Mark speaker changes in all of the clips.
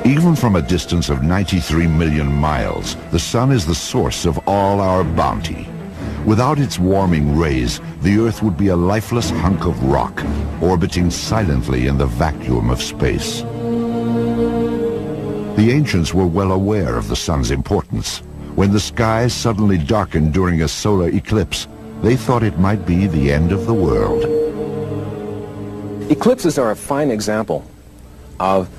Speaker 1: Even from a distance of 93 million miles, the sun is the source of all our bounty. Without its warming rays, the Earth would be a lifeless hunk of rock, orbiting silently in the vacuum of space. The ancients were well aware of the sun's importance. When the sky suddenly darkened during a solar eclipse, they thought it might be the end of the world.
Speaker 2: Eclipses are a fine example of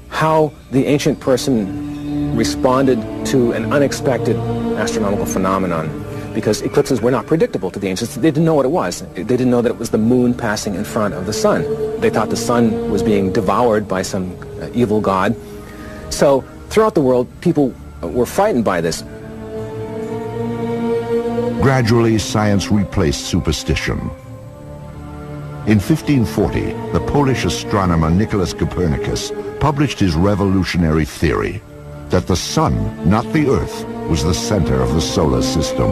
Speaker 2: how the ancient person responded to an unexpected astronomical phenomenon, because eclipses were not predictable to the ancients. They didn't know what it was. They didn't know that it was the moon passing in front of the sun. They thought the sun was being devoured by some evil god. So throughout the world, people were frightened by this.
Speaker 1: Gradually, science replaced superstition. In 1540, the Polish astronomer Nicholas Copernicus published his revolutionary theory that the sun, not the Earth, was the center of the solar system.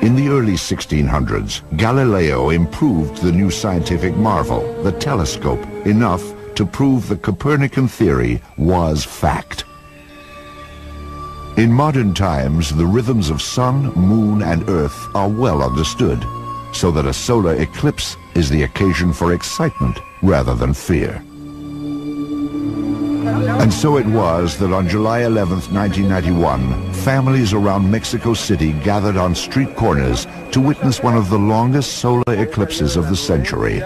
Speaker 1: In the early 1600s, Galileo improved the new scientific marvel, the telescope, enough to prove the Copernican theory was fact. In modern times, the rhythms of sun, moon, and Earth are well understood, so that a solar eclipse is the occasion for excitement rather than fear. And so it was that on July 11th, 1991, families around Mexico City gathered on street corners to witness one of the longest solar eclipses of the century.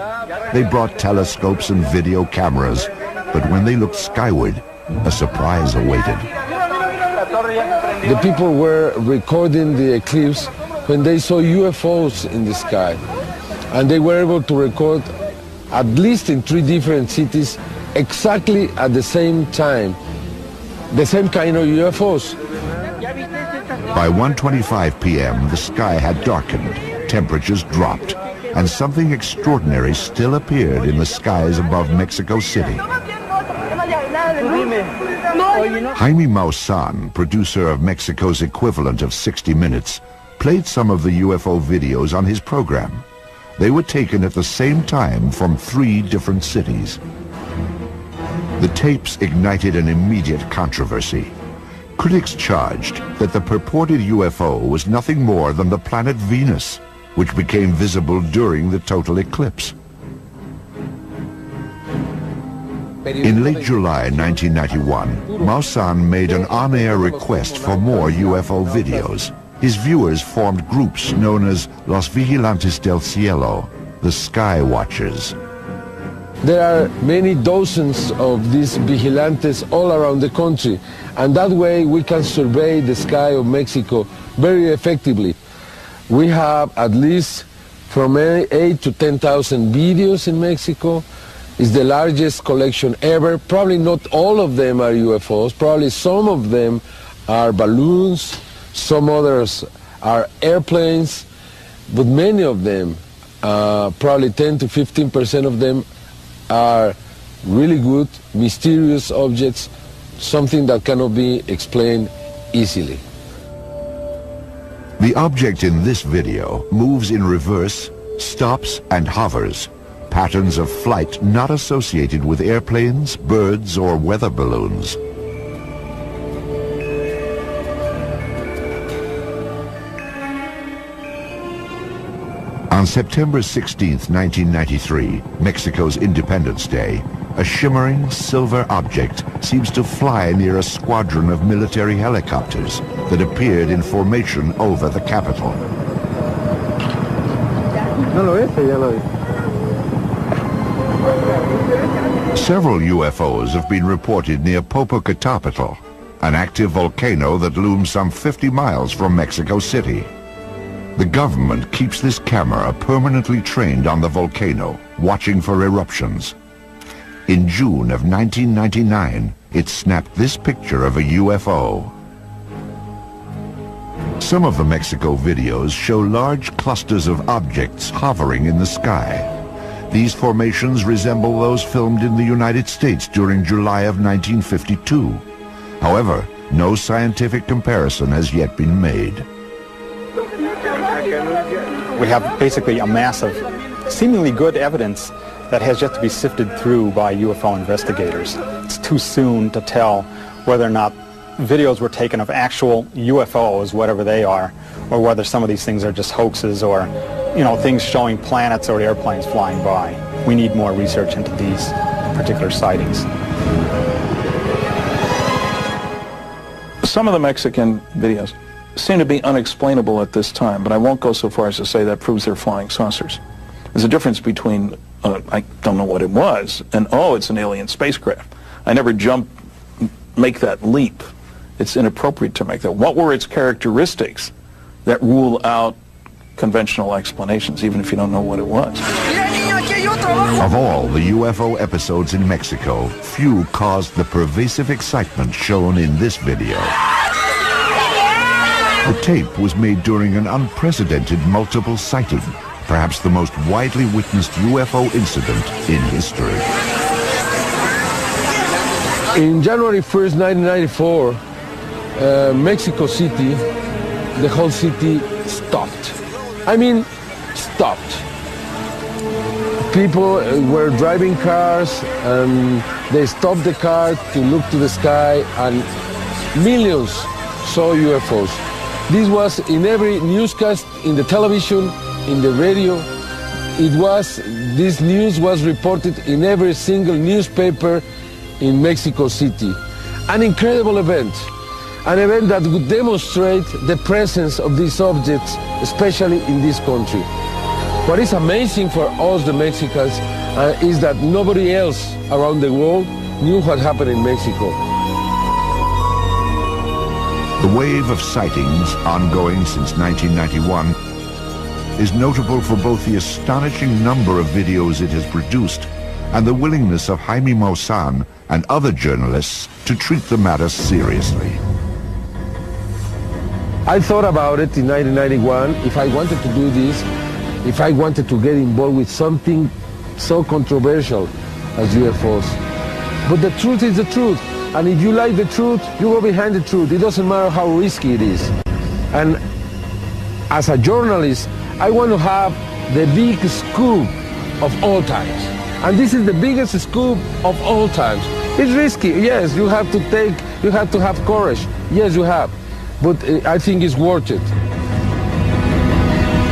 Speaker 1: They brought telescopes and video cameras, but when they looked skyward, a surprise awaited.
Speaker 3: The people were recording the eclipse when they saw UFOs in the sky, and they were able to record, at least in 3 different cities, exactly at the same time, the same kind of UFOs.
Speaker 1: By 1:25 p.m., the sky had darkened, temperatures dropped, and something extraordinary still appeared in the skies above Mexico City. Jaime Maussan, producer of Mexico's equivalent of 60 Minutes, played some of the UFO videos on his program. They were taken at the same time from 3 different cities. The tapes ignited an immediate controversy. Critics charged that the purported UFO was nothing more than the planet Venus, which became visible during the total eclipse. In late July 1991, Maussan made an on-air request for more UFO videos. His viewers formed groups known as Los Vigilantes del Cielo, the Sky Watchers.
Speaker 3: There are many dozens of these vigilantes all around the country, and that way we can survey the sky of Mexico very effectively. We have at least from 8 to 10,000 videos in Mexico. It's the largest collection ever. Probably not all of them are UFOs. Probably some of them are balloons, some others are airplanes, but many of them, probably 10 to 15% of them, are really good, mysterious objects, something that cannot be explained easily.
Speaker 1: The object in this video moves in reverse, stops, and hovers, patterns of flight not associated with airplanes, birds, or weather balloons. On September 16, 1993, Mexico's Independence Day, a shimmering silver object seems to fly near a squadron of military helicopters that appeared in formation over the capital. Several UFOs have been reported near Popocatépetl, an active volcano that looms some 50 miles from Mexico City. The government keeps this camera permanently trained on the volcano, watching for eruptions. In June of 1999, it snapped this picture of a UFO. Some of the Mexico videos show large clusters of objects hovering in the sky. These formations resemble those filmed in the United States during July of 1952. However, no scientific comparison has yet been made.
Speaker 4: We have basically a mass of seemingly good evidence that has yet to be sifted through by UFO investigators. It's too soon to tell whether or not videos were taken of actual UFOs, whatever they are, or whether some of these things are just hoaxes or, you know, things showing planets or airplanes flying by. We need more research into these particular sightings.
Speaker 5: Some of the Mexican videos seem to be unexplainable at this time, but I won't go so far as to say that proves they're flying saucers. There's a difference between, I don't know what it was, and, oh, it's an alien spacecraft. I never make that leap. It's inappropriate to make that. What were its characteristics that rule out conventional explanations, even if you don't know what it was?
Speaker 1: Of all the UFO episodes in Mexico, few caused the pervasive excitement shown in this video. The tape was made during an unprecedented multiple sighting, perhaps the most widely witnessed UFO incident in history.
Speaker 3: In January 1st, 1994, Mexico City, the whole city stopped. I mean, stopped. People were driving cars and they stopped the car to look to the sky, and millions saw UFOs. This was in every newscast, in the television, in the radio. This news was reported in every single newspaper in Mexico City. An incredible event. An event that would demonstrate the presence of these objects, especially in this country. What is amazing for us, the Mexicans, is that nobody else around the world knew what happened in Mexico.
Speaker 1: The wave of sightings, ongoing since 1991, is notable for both the astonishing number of videos it has produced and the willingness of Jaime Maussan and other journalists to treat the matter seriously.
Speaker 3: I thought about it in 1991, if I wanted to do this, if I wanted to get involved with something so controversial as UFOs. But the truth is the truth. And if you like the truth, you go behind the truth. It doesn't matter how risky it is. And as a journalist, I want to have the big scoop of all times. And this is the biggest scoop of all times. It's risky, yes, you have to have courage. Yes, you have. But I think it's worth it.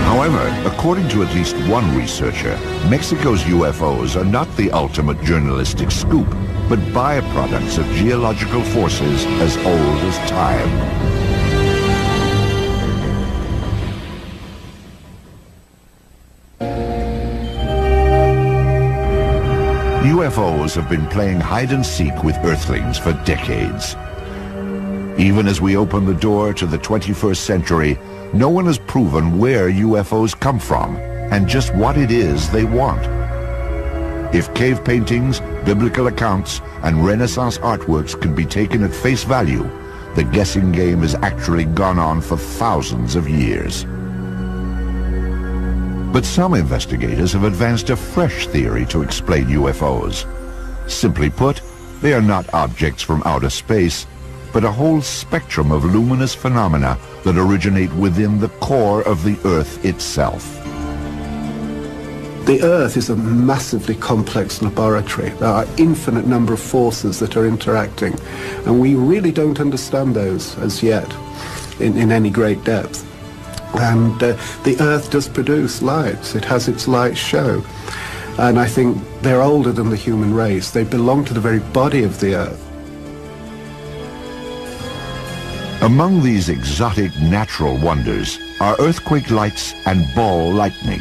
Speaker 1: However, according to at least one researcher, Mexico's UFOs are not the ultimate journalistic scoop, but byproducts of geological forces as old as time. UFOs have been playing hide-and-seek with Earthlings for decades. Even as we open the door to the 21st century, no one has proven where UFOs come from and just what it is they want. If cave paintings, biblical accounts, and Renaissance artworks can be taken at face value, the guessing game has actually gone on for thousands of years. But some investigators have advanced a fresh theory to explain UFOs. Simply put, they are not objects from outer space, but a whole spectrum of luminous phenomena that originate within the core of the Earth itself.
Speaker 6: The Earth is a massively complex laboratory. There are infinite number of forces that are interacting, and we really don't understand those as yet in any great depth. And the Earth does produce lights. It has its light show. And I think they're older than the human race. They belong to the very body of the Earth.
Speaker 1: Among these exotic natural wonders are earthquake lights and ball lightning.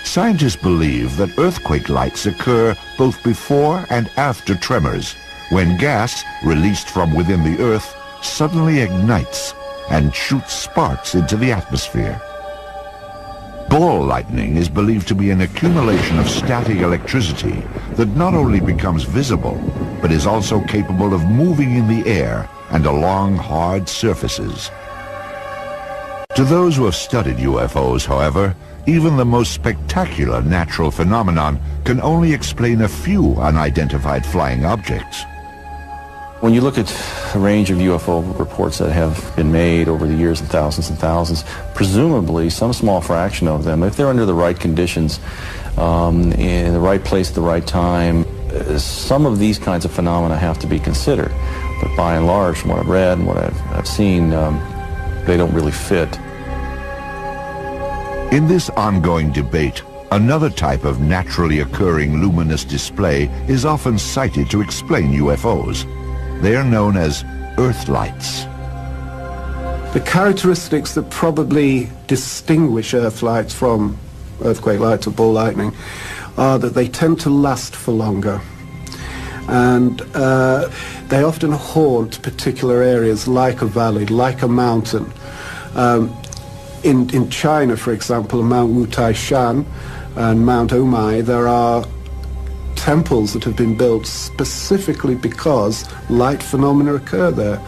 Speaker 1: Scientists believe that earthquake lights occur both before and after tremors, when gas released from within the Earth suddenly ignites and shoots sparks into the atmosphere. Ball lightning is believed to be an accumulation of static electricity that not only becomes visible, but is also capable of moving in the air and along hard surfaces. To those who have studied UFOs, however, even the most spectacular natural phenomenon can only explain a few unidentified flying objects.
Speaker 7: When you look at a range of UFO reports that have been made over the years, and thousands, presumably some small fraction of them, if they're under the right conditions, in the right place at the right time. Some of these kinds of phenomena have to be considered, but by and large, from what I've read and what I've seen, they don't really fit.
Speaker 1: In this ongoing debate, another type of naturally occurring luminous display is often cited to explain UFOs. They are known as Earth lights.
Speaker 6: The characteristics that probably distinguish Earth lights from earthquake lights or ball lightning are that they tend to last for longer. And they often haunt particular areas like a valley, like a mountain. In China, for example, Mount Wutai-Shan and Mount Omai, there are temples that have been built specifically because light phenomena occur there.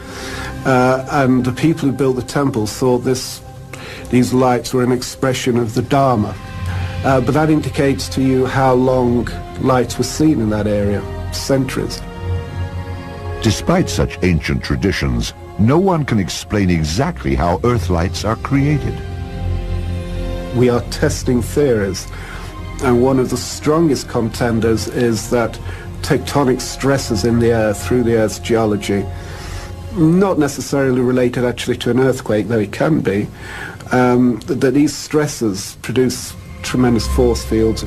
Speaker 6: And the people who built the temples thought these lights were an expression of the Dharma. But that indicates to you how long lights were seen in that area, centuries.
Speaker 1: Despite such ancient traditions, no one can explain exactly how Earth lights are created.
Speaker 6: We are testing theories, and one of the strongest contenders is that tectonic stresses in the Earth, through the Earth's geology, not necessarily related actually to an earthquake, though it can be, that these stresses produce tremendous force fields,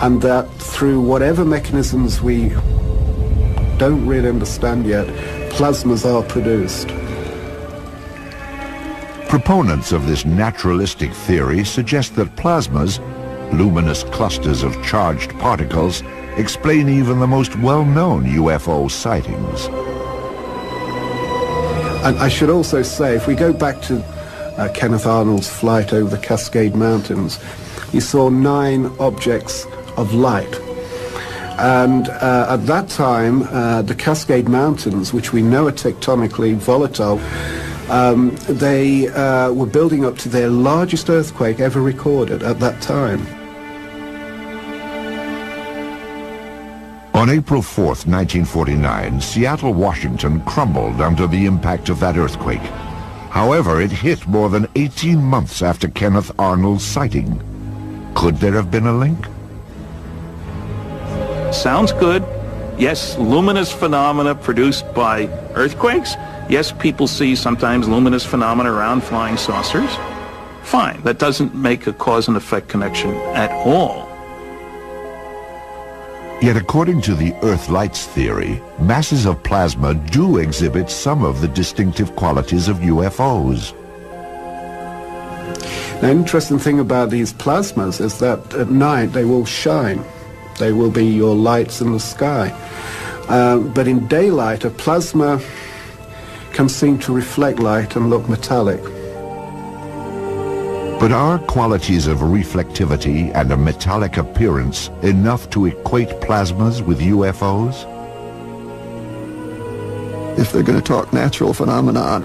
Speaker 6: and that through whatever mechanisms we don't really understand yet, plasmas are produced.
Speaker 1: Proponents of this naturalistic theory suggest that plasmas, luminous clusters of charged particles, explain even the most well-known UFO sightings.
Speaker 6: And I should also say, if we go back to Kenneth Arnold's flight over the Cascade Mountains, he saw 9 objects of light. And at that time, the Cascade Mountains, which we know are tectonically volatile, they were building up to their largest earthquake ever recorded at that time.
Speaker 1: On April 4th, 1949, Seattle, Washington crumbled under the impact of that earthquake. However, it hit more than 18 months after Kenneth Arnold's sighting. Could there have been a link?
Speaker 5: Sounds good. Yes, luminous phenomena produced by earthquakes. Yes, people see sometimes luminous phenomena around flying saucers. Fine, that doesn't make a cause and effect connection at all.
Speaker 1: Yet according to the Earth lights theory, masses of plasma do exhibit some of the distinctive qualities of UFOs.
Speaker 6: The interesting thing about these plasmas is that at night they will shine. They will be your lights in the sky. But in daylight, a plasma can seem to reflect light and look metallic.
Speaker 1: But are qualities of reflectivity and a metallic appearance enough to equate plasmas with UFOs?
Speaker 8: If they're going to talk natural phenomenon,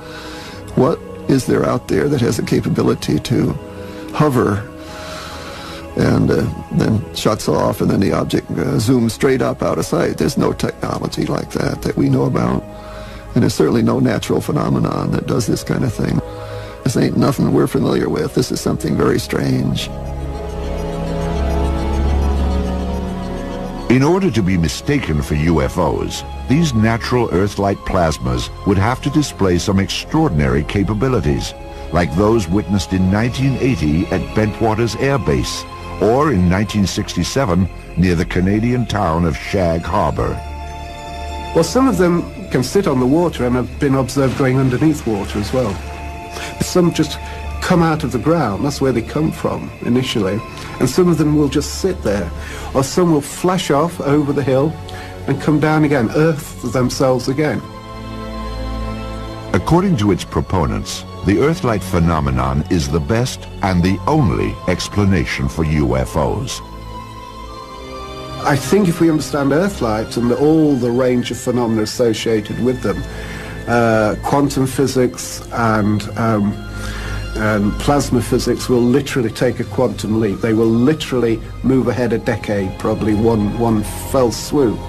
Speaker 8: what is there out there that has a capability to hover and then shuts off and then the object zooms straight up out of sight? There's no technology like that we know about. And there's certainly no natural phenomenon that does this kind of thing. This ain't nothing we're familiar with. This is something very strange.
Speaker 1: In order to be mistaken for UFOs, these natural Earth-like plasmas would have to display some extraordinary capabilities, like those witnessed in 1980 at Bentwaters Air Base, or in 1967 near the Canadian town of Shag Harbor.
Speaker 6: Well, some of them can sit on the water and have been observed going underneath water as well. Some just come out of the ground, that's where they come from initially, and some of them will just sit there, or some will flash off over the hill and come down again, earth themselves again.
Speaker 1: According to its proponents, the Earth-light phenomenon is the best and the only explanation for UFOs.
Speaker 6: I think if we understand Earthlight and all the range of phenomena associated with them, quantum physics and plasma physics will literally take a quantum leap. They will literally move ahead a decade, probably one fell swoop.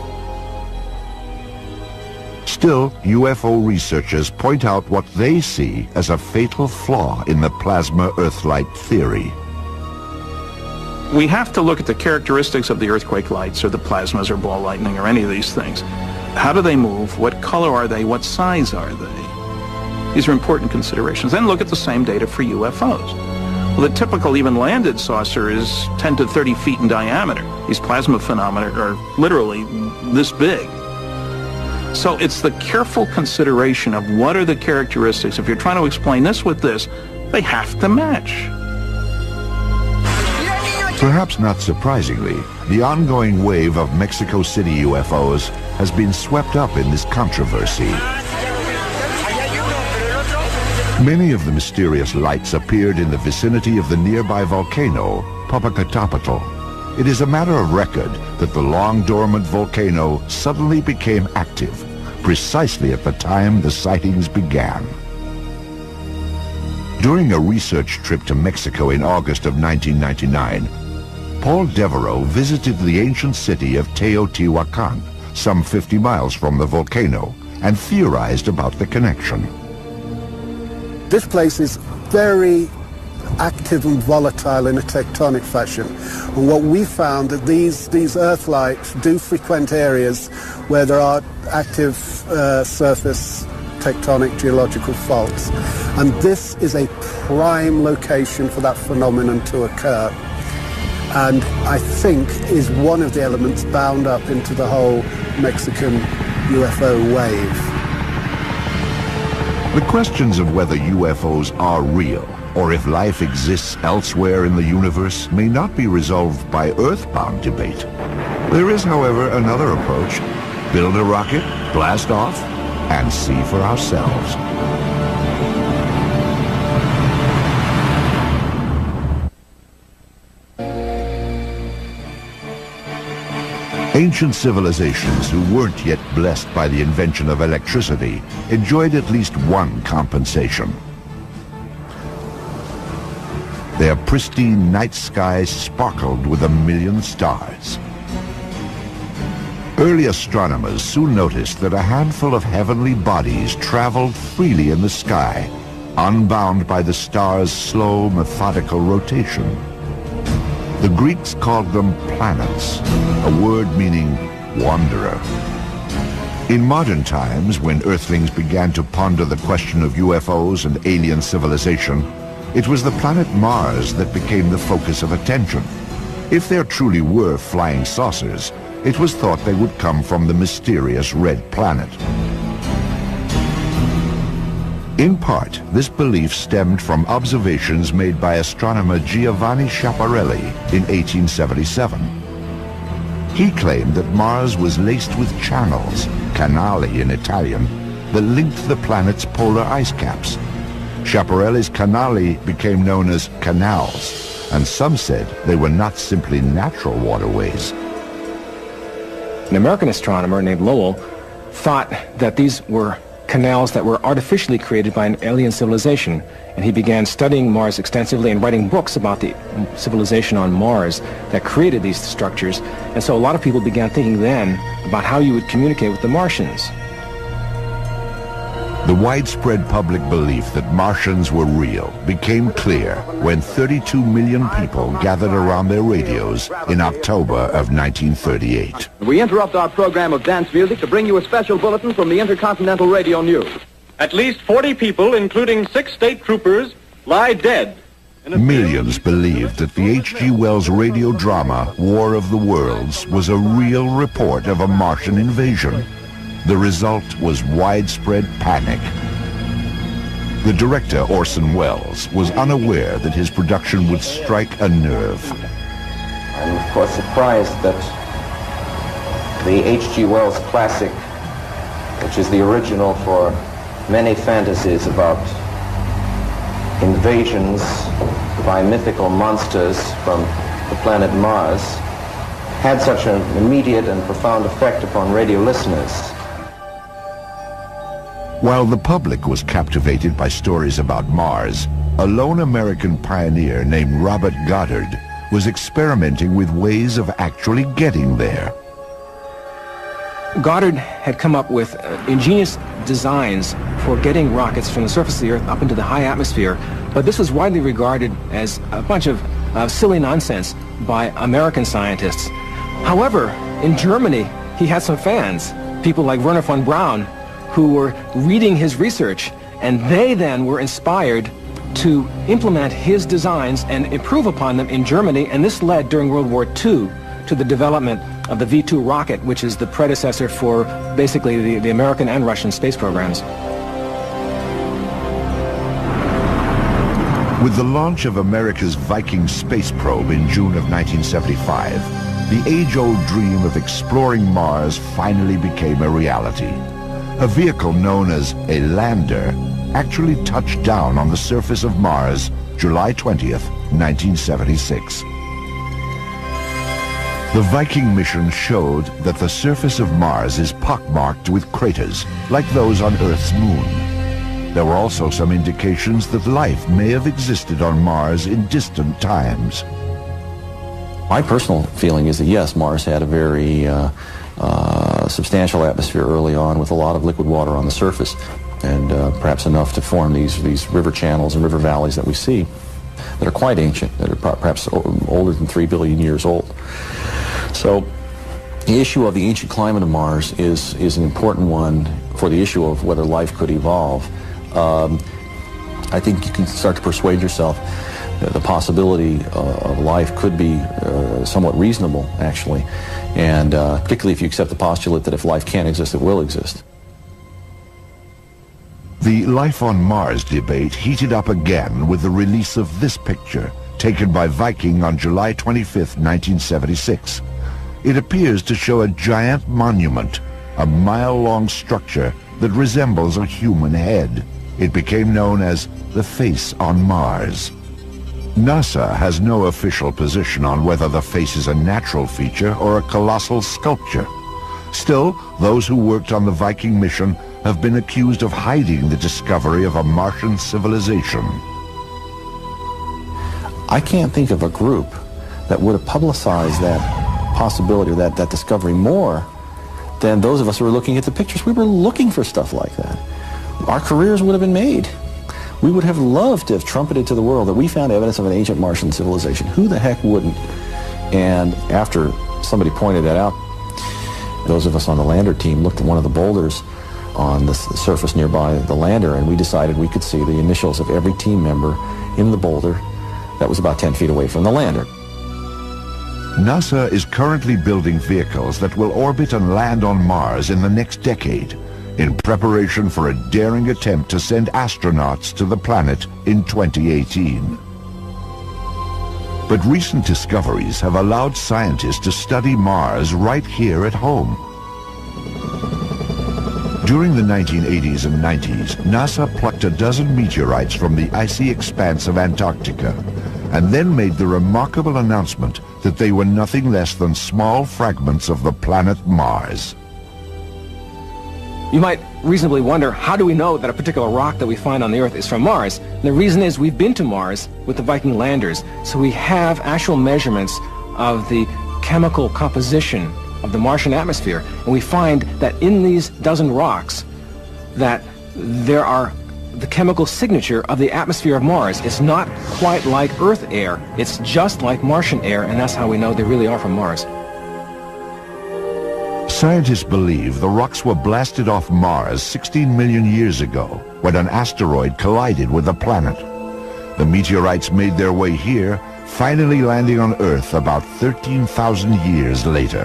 Speaker 1: Still, UFO researchers point out what they see as a fatal flaw in the plasma Earthlight theory.
Speaker 5: we have to look at the characteristics of the earthquake lights or the plasmas or ball lightning or any of these things. How do they move? What color are they? What size are they? These are important considerations. Then look at the same data for UFOs. Well, the typical even landed saucer is 10 to 30 feet in diameter. These plasma phenomena are literally this big. So it's the careful consideration of what are the characteristics. If you're trying to explain this with this, they have to match.
Speaker 1: Perhaps not surprisingly, the ongoing wave of Mexico City UFOs has been swept up in this controversy. Many of the mysterious lights appeared in the vicinity of the nearby volcano, Popocatépetl. It is a matter of record that the long-dormant volcano suddenly became active, precisely at the time the sightings began. During a research trip to Mexico in August of 1999, Paul Devereaux visited the ancient city of Teotihuacan, some 50 miles from the volcano, and theorized about the connection.
Speaker 6: This place is very active and volatile in a tectonic fashion. And what we found that these earth lights do frequent areas where there are active surface tectonic geological faults. And this is a prime location for that phenomenon to occur. And I think is one of the elements bound up into the whole Mexican UFO wave.
Speaker 1: The questions of whether UFOs are real or if life exists elsewhere in the universe may not be resolved by earthbound debate. There is, however, another approach. Build a rocket, blast off, and see for ourselves. Ancient civilizations who weren't yet blessed by the invention of electricity enjoyed at least one compensation. Their pristine night skies sparkled with 1,000,000 stars. Early astronomers soon noticed that a handful of heavenly bodies traveled freely in the sky, unbound by the stars' slow, methodical rotation. The Greeks called them planets, a word meaning wanderer. In modern times, when Earthlings began to ponder the question of UFOs and alien civilization, it was the planet Mars that became the focus of attention. If there truly were flying saucers, it was thought they would come from the mysterious red planet. In part, this belief stemmed from observations made by astronomer Giovanni Schiaparelli in 1877. He claimed that Mars was laced with channels, canali in Italian, that linked the planet's polar ice caps. Schiaparelli's canali became known as canals, and some said they were not simply natural waterways.
Speaker 2: An American astronomer named Lowell thought that these were canals that were artificially created by an alien civilization, and he began studying Mars extensively and writing books about the civilization on Mars that created these structures. And so a lot of people began thinking then about how you would communicate with the Martians.
Speaker 1: The widespread public belief that Martians were real became clear when 32 million people gathered around their radios in October of 1938.
Speaker 9: We interrupt our program of dance music to bring you a special bulletin from the Intercontinental Radio News.
Speaker 10: At least 40 people, including 6 state troopers, lie dead.
Speaker 1: Millions believed that the H.G. Wells radio drama War of the Worlds was a real report of a Martian invasion. The result was widespread panic. The director, Orson Welles, was unaware that his production would strike a nerve.
Speaker 11: I'm of course surprised that the H.G. Wells classic, which is the original for many fantasies about invasions by mythical monsters from the planet Mars, had such an immediate and profound effect upon radio listeners.
Speaker 1: While the public was captivated by stories about Mars, a lone American pioneer named Robert Goddard was experimenting with ways of actually getting there.
Speaker 2: Goddard had come up with ingenious designs for getting rockets from the surface of the Earth up into the high atmosphere, but this was widely regarded as a bunch of silly nonsense by American scientists. However, in Germany, he had some fans, people like Werner von Braun, who were reading his research, and they then were inspired to implement his designs and improve upon them in Germany, and this led during World War II to the development of the V-2 rocket, which is the predecessor for basically the American and Russian space programs.
Speaker 1: With the launch of America's Viking space probe in June of 1975, the age-old dream of exploring Mars finally became a reality. A vehicle known as a lander actually touched down on the surface of Mars July 20th, 1976. The Viking mission showed that the surface of Mars is pockmarked with craters, like those on Earth's moon. There were also some indications that life may have existed on Mars in distant times.
Speaker 7: My personal feeling is that yes, Mars had a very substantial atmosphere early on with a lot of liquid water on the surface, and perhaps enough to form these river channels and river valleys that we see that are quite ancient, that are perhaps older than 3 billion years old. So the issue of the ancient climate of Mars is an important one for the issue of whether life could evolve. I think you can start to persuade yourself that the possibility of life could be somewhat reasonable, actually, and particularly if you accept the postulate that if life can't exist, it will exist.
Speaker 1: The life on Mars debate heated up again with the release of this picture, taken by Viking on July 25th, 1976. It appears to show a giant monument, a mile-long structure that resembles a human head. It became known as the face on Mars. NASA has no official position on whether the face is a natural feature or a colossal sculpture. Still, those who worked on the Viking mission have been accused of hiding the discovery of a Martian civilization.
Speaker 7: I can't think of a group that would have publicized that possibility or that discovery more than those of us who were looking at the pictures. We were looking for stuff like that. Our careers would have been made. We would have loved to have trumpeted to the world that we found evidence of an ancient Martian civilization. Who the heck wouldn't? And after somebody pointed that out, those of us on the lander team looked at one of the boulders on the surface nearby the lander, and we decided we could see the initials of every team member in the boulder that was about 10 feet away from the lander.
Speaker 1: NASA is currently building vehicles that will orbit and land on Mars in the next decade, in preparation for a daring attempt to send astronauts to the planet in 2018. But recent discoveries have allowed scientists to study Mars right here at home. During the 1980s and 90s, NASA plucked a dozen meteorites from the icy expanse of Antarctica, and then made the remarkable announcement that they were nothing less than small fragments of the planet Mars.
Speaker 2: You might reasonably wonder, how do we know that a particular rock that we find on the Earth is from Mars? And the reason is we've been to Mars with the Viking landers, so we have actual measurements of the chemical composition of the Martian atmosphere, and we find that in these dozen rocks that there are the chemical signature of the atmosphere of Mars. It's not quite like Earth air, it's just like Martian air, and that's how we know they really are from Mars.
Speaker 1: Scientists believe the rocks were blasted off Mars 16 million years ago when an asteroid collided with the planet. The meteorites made their way here, finally landing on Earth about 13,000 years later.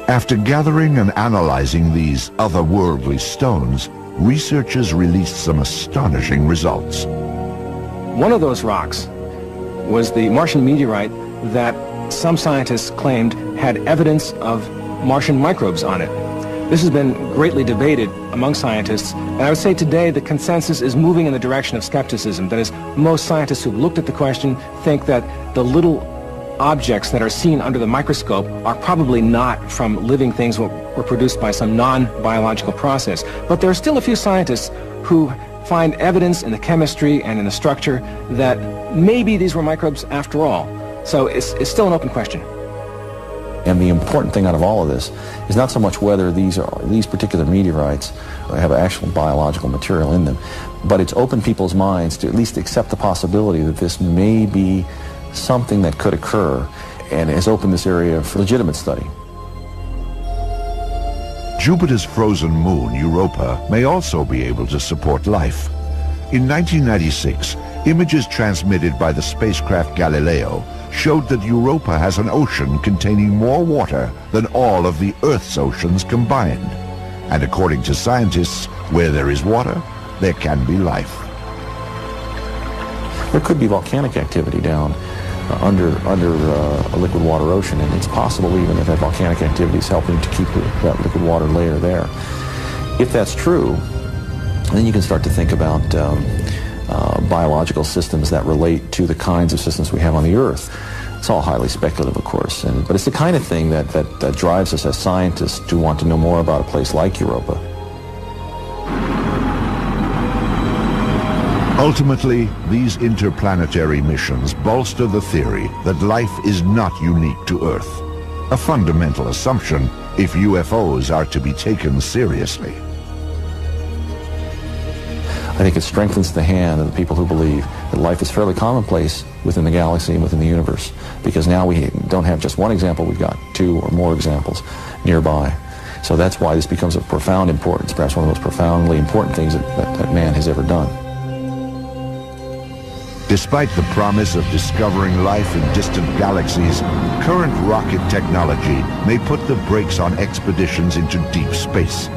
Speaker 1: After gathering and analyzing these otherworldly stones, researchers released some astonishing results.
Speaker 2: One of those rocks was the Martian meteorite that some scientists claimed had evidence of Martian microbes on it. This has been greatly debated among scientists, and I would say today the consensus is moving in the direction of skepticism. That is, most scientists who've looked at the question think that the little objects that are seen under the microscope are probably not from living things that were produced by some non-biological process. But there are still a few scientists who find evidence in the chemistry and in the structure that maybe these were microbes after all. So it's still an open question.
Speaker 7: And the important thing out of all of this is not so much whether these particular meteorites have actual biological material in them, but it's opened people's minds to at least accept the possibility that this may be something that could occur, and has opened this area for legitimate study.
Speaker 1: Jupiter's frozen moon, Europa, may also be able to support life. In 1996, images transmitted by the spacecraft Galileo showed that Europa has an ocean containing more water than all of the Earth's oceans combined. And according to scientists, where there is water, there can be life.
Speaker 7: There could be volcanic activity down under a liquid water ocean, and it's possible even that volcanic activity is helping to keep that liquid water layer there. If that's true, then you can start to think about biological systems that relate to the kinds of systems we have on the Earth. It's all highly speculative, of course, but it's the kind of thing that drives us as scientists to want to know more about a place like Europa.
Speaker 1: Ultimately, these interplanetary missions bolster the theory that life is not unique to Earth, a fundamental assumption if UFOs are to be taken seriously.
Speaker 7: I think it strengthens the hand of the people who believe that life is fairly commonplace within the galaxy and within the universe, because now we don't have just one example, we've got two or more examples nearby. So that's why this becomes of profound importance, perhaps one of the most profoundly important things that man has ever done.
Speaker 1: Despite the promise of discovering life in distant galaxies, current rocket technology may put the brakes on expeditions into deep space.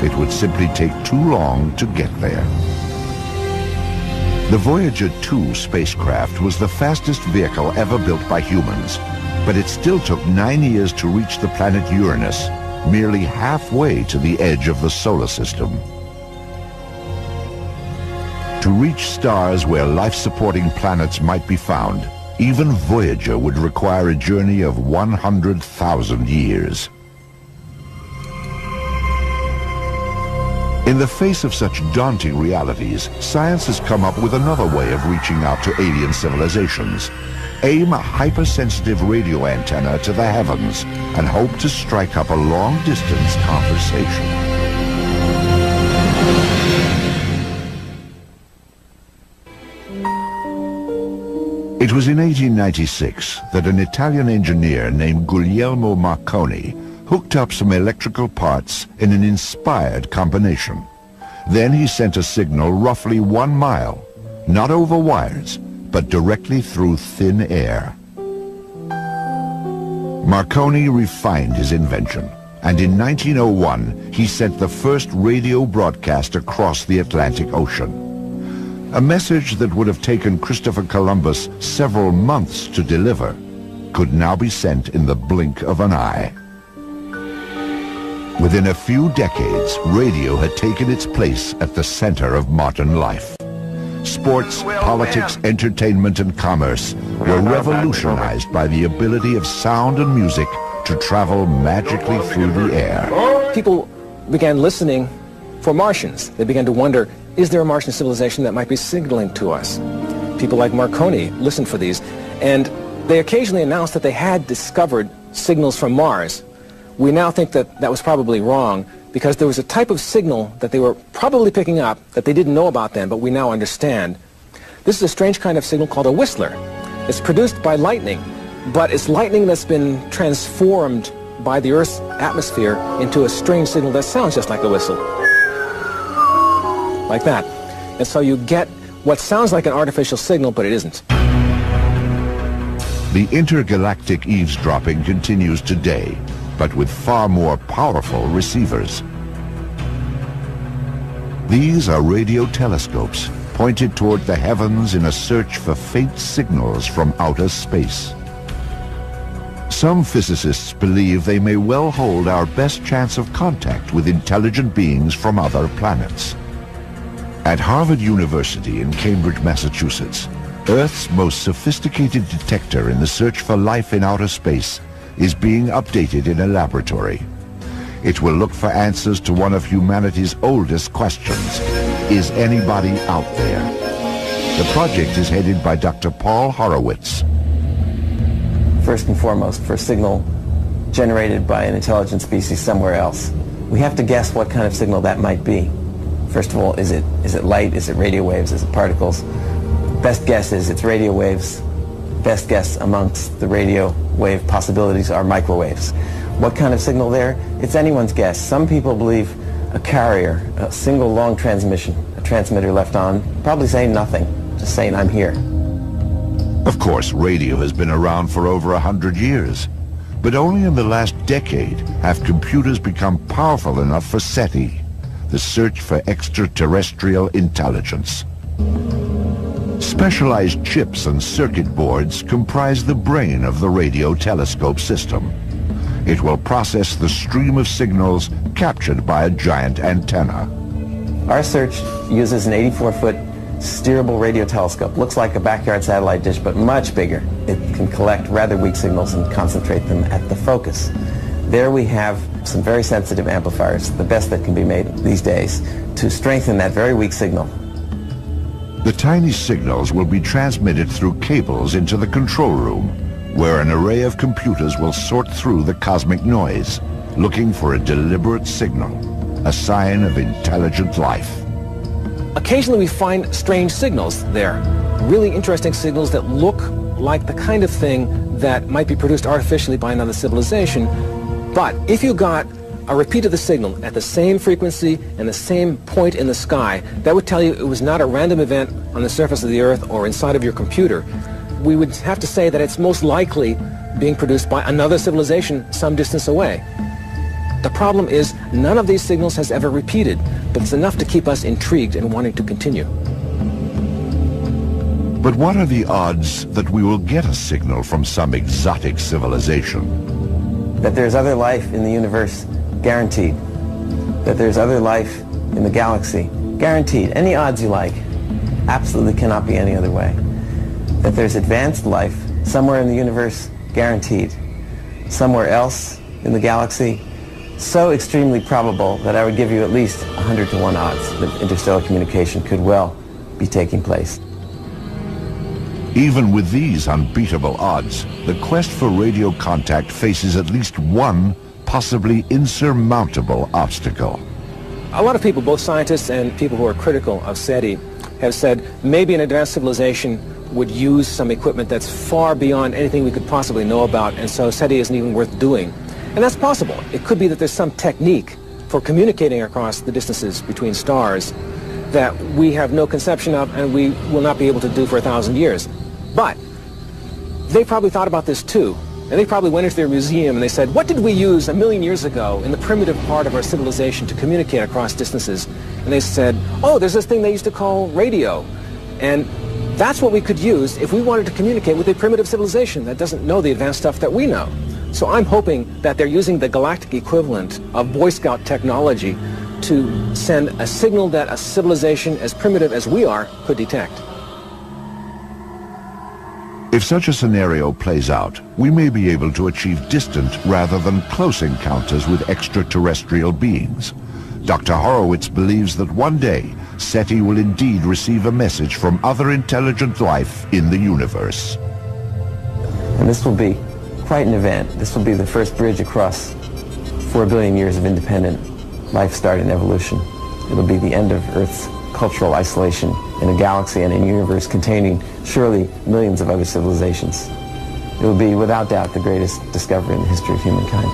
Speaker 1: It would simply take too long to get there. The Voyager 2 spacecraft was the fastest vehicle ever built by humans, but it still took 9 years to reach the planet Uranus, merely halfway to the edge of the solar system. To reach stars where life-supporting planets might be found, even Voyager would require a journey of 100,000 years. In the face of such daunting realities, science has come up with another way of reaching out to alien civilizations. Aim a hypersensitive radio antenna to the heavens and hope to strike up a long-distance conversation. It was in 1896 that an Italian engineer named Guglielmo Marconi hooked up some electrical parts in an inspired combination. Then he sent a signal roughly 1 mile, not over wires, but directly through thin air. Marconi refined his invention, and in 1901 he sent the first radio broadcast across the Atlantic Ocean. A message that would have taken Christopher Columbus several months to deliver could now be sent in the blink of an eye. Within a few decades, radio had taken its place at the center of modern life. Sports, politics, entertainment, and commerce were revolutionized by the ability of sound and music to travel magically through the air.
Speaker 2: People began listening for Martians. They began to wonder, is there a Martian civilization that might be signaling to us? People like Marconi listened for these, and they occasionally announced that they had discovered signals from Mars. We now think that that was probably wrong, because there was a type of signal that they were probably picking up that they didn't know about then, but we now understand. This is a strange kind of signal called a whistler. It's produced by lightning, but it's lightning that's been transformed by the Earth's atmosphere into a strange signal that sounds just like a whistle. Like that. And so you get what sounds like an artificial signal, but it isn't.
Speaker 1: The intergalactic eavesdropping continues today, but with far more powerful receivers. These are radio telescopes pointed toward the heavens in a search for faint signals from outer space. Some physicists believe they may well hold our best chance of contact with intelligent beings from other planets. At Harvard University in Cambridge, Massachusetts, Earth's most sophisticated detector in the search for life in outer space is being updated in a laboratory. It will look for answers to one of humanity's oldest questions. Is anybody out there? The project is headed by Dr. Paul Horowitz.
Speaker 12: First and foremost, for a signal generated by an intelligent species somewhere else, we have to guess what kind of signal that might be. First of all, is it light? Is it radio waves? Is it particles? Best guess is it's radio waves. best guess amongst the radio wave possibilities are microwaves. What kind of signal there? It's anyone's guess. Some people believe a carrier, a single long transmission, a transmitter left on, probably saying nothing, just saying I'm here.
Speaker 1: Of course, radio has been around for over 100 years, but only in the last decade have computers become powerful enough for SETI, the search for extraterrestrial intelligence. Specialized chips and circuit boards comprise the brain of the radio telescope system. It will process the stream of signals captured by a giant antenna.
Speaker 12: Our search uses an 84-foot steerable radio telescope. Looks like a backyard satellite dish, but much bigger. It can collect rather weak signals and concentrate them at the focus. There we have some very sensitive amplifiers, the best that can be made these days, to strengthen that very weak signal.
Speaker 1: The tiny signals will be transmitted through cables into the control room, where an array of computers will sort through the cosmic noise, looking for a deliberate signal, a sign of intelligent life.
Speaker 2: Occasionally we find strange signals there, really interesting signals that look like the kind of thing that might be produced artificially by another civilization. But if you got a repeat of the signal at the same frequency and the same point in the sky, that would tell you it was not a random event on the surface of the Earth or inside of your computer. We would have to say that it's most likely being produced by another civilization some distance away. The problem is none of these signals has ever repeated, but it's enough to keep us intrigued and wanting to continue.
Speaker 1: But what are the odds that we will get a signal from some exotic civilization?
Speaker 12: That there's other life in the universe, guaranteed. That there's other life in the galaxy, guaranteed. Any odds you like, absolutely cannot be any other way. That there's advanced life somewhere in the universe, guaranteed. Somewhere else in the galaxy, so extremely probable that I would give you at least 100 to 1 odds that interstellar communication could well be taking place.
Speaker 1: Even with these unbeatable odds, the quest for radio contact faces at least one possibly insurmountable obstacle.
Speaker 2: A lot of people, both scientists and people who are critical of SETI, have said maybe an advanced civilization would use some equipment that's far beyond anything we could possibly know about, and so SETI isn't even worth doing. And that's possible. It could be that there's some technique for communicating across the distances between stars that we have no conception of and we will not be able to do for 1,000 years. But they probably thought about this too. And they probably went into their museum and they said, what did we use 1,000,000 years ago in the primitive part of our civilization to communicate across distances? And they said, oh, there's this thing they used to call radio. And that's what we could use if we wanted to communicate with a primitive civilization that doesn't know the advanced stuff that we know. So I'm hoping that they're using the galactic equivalent of Boy Scout technology to send a signal that a civilization as primitive as we are could detect.
Speaker 1: If such a scenario plays out, we may be able to achieve distant rather than close encounters with extraterrestrial beings. Dr. Horowitz believes that one day, SETI will indeed receive a message from other intelligent life in the universe.
Speaker 12: And this will be quite an event. This will be the first bridge across 4 billion years of independent life start and evolution. It'll be the end of Earth's cultural isolation in a galaxy and a universe containing surely millions of other civilizations. It will be without doubt the greatest discovery in the history of humankind.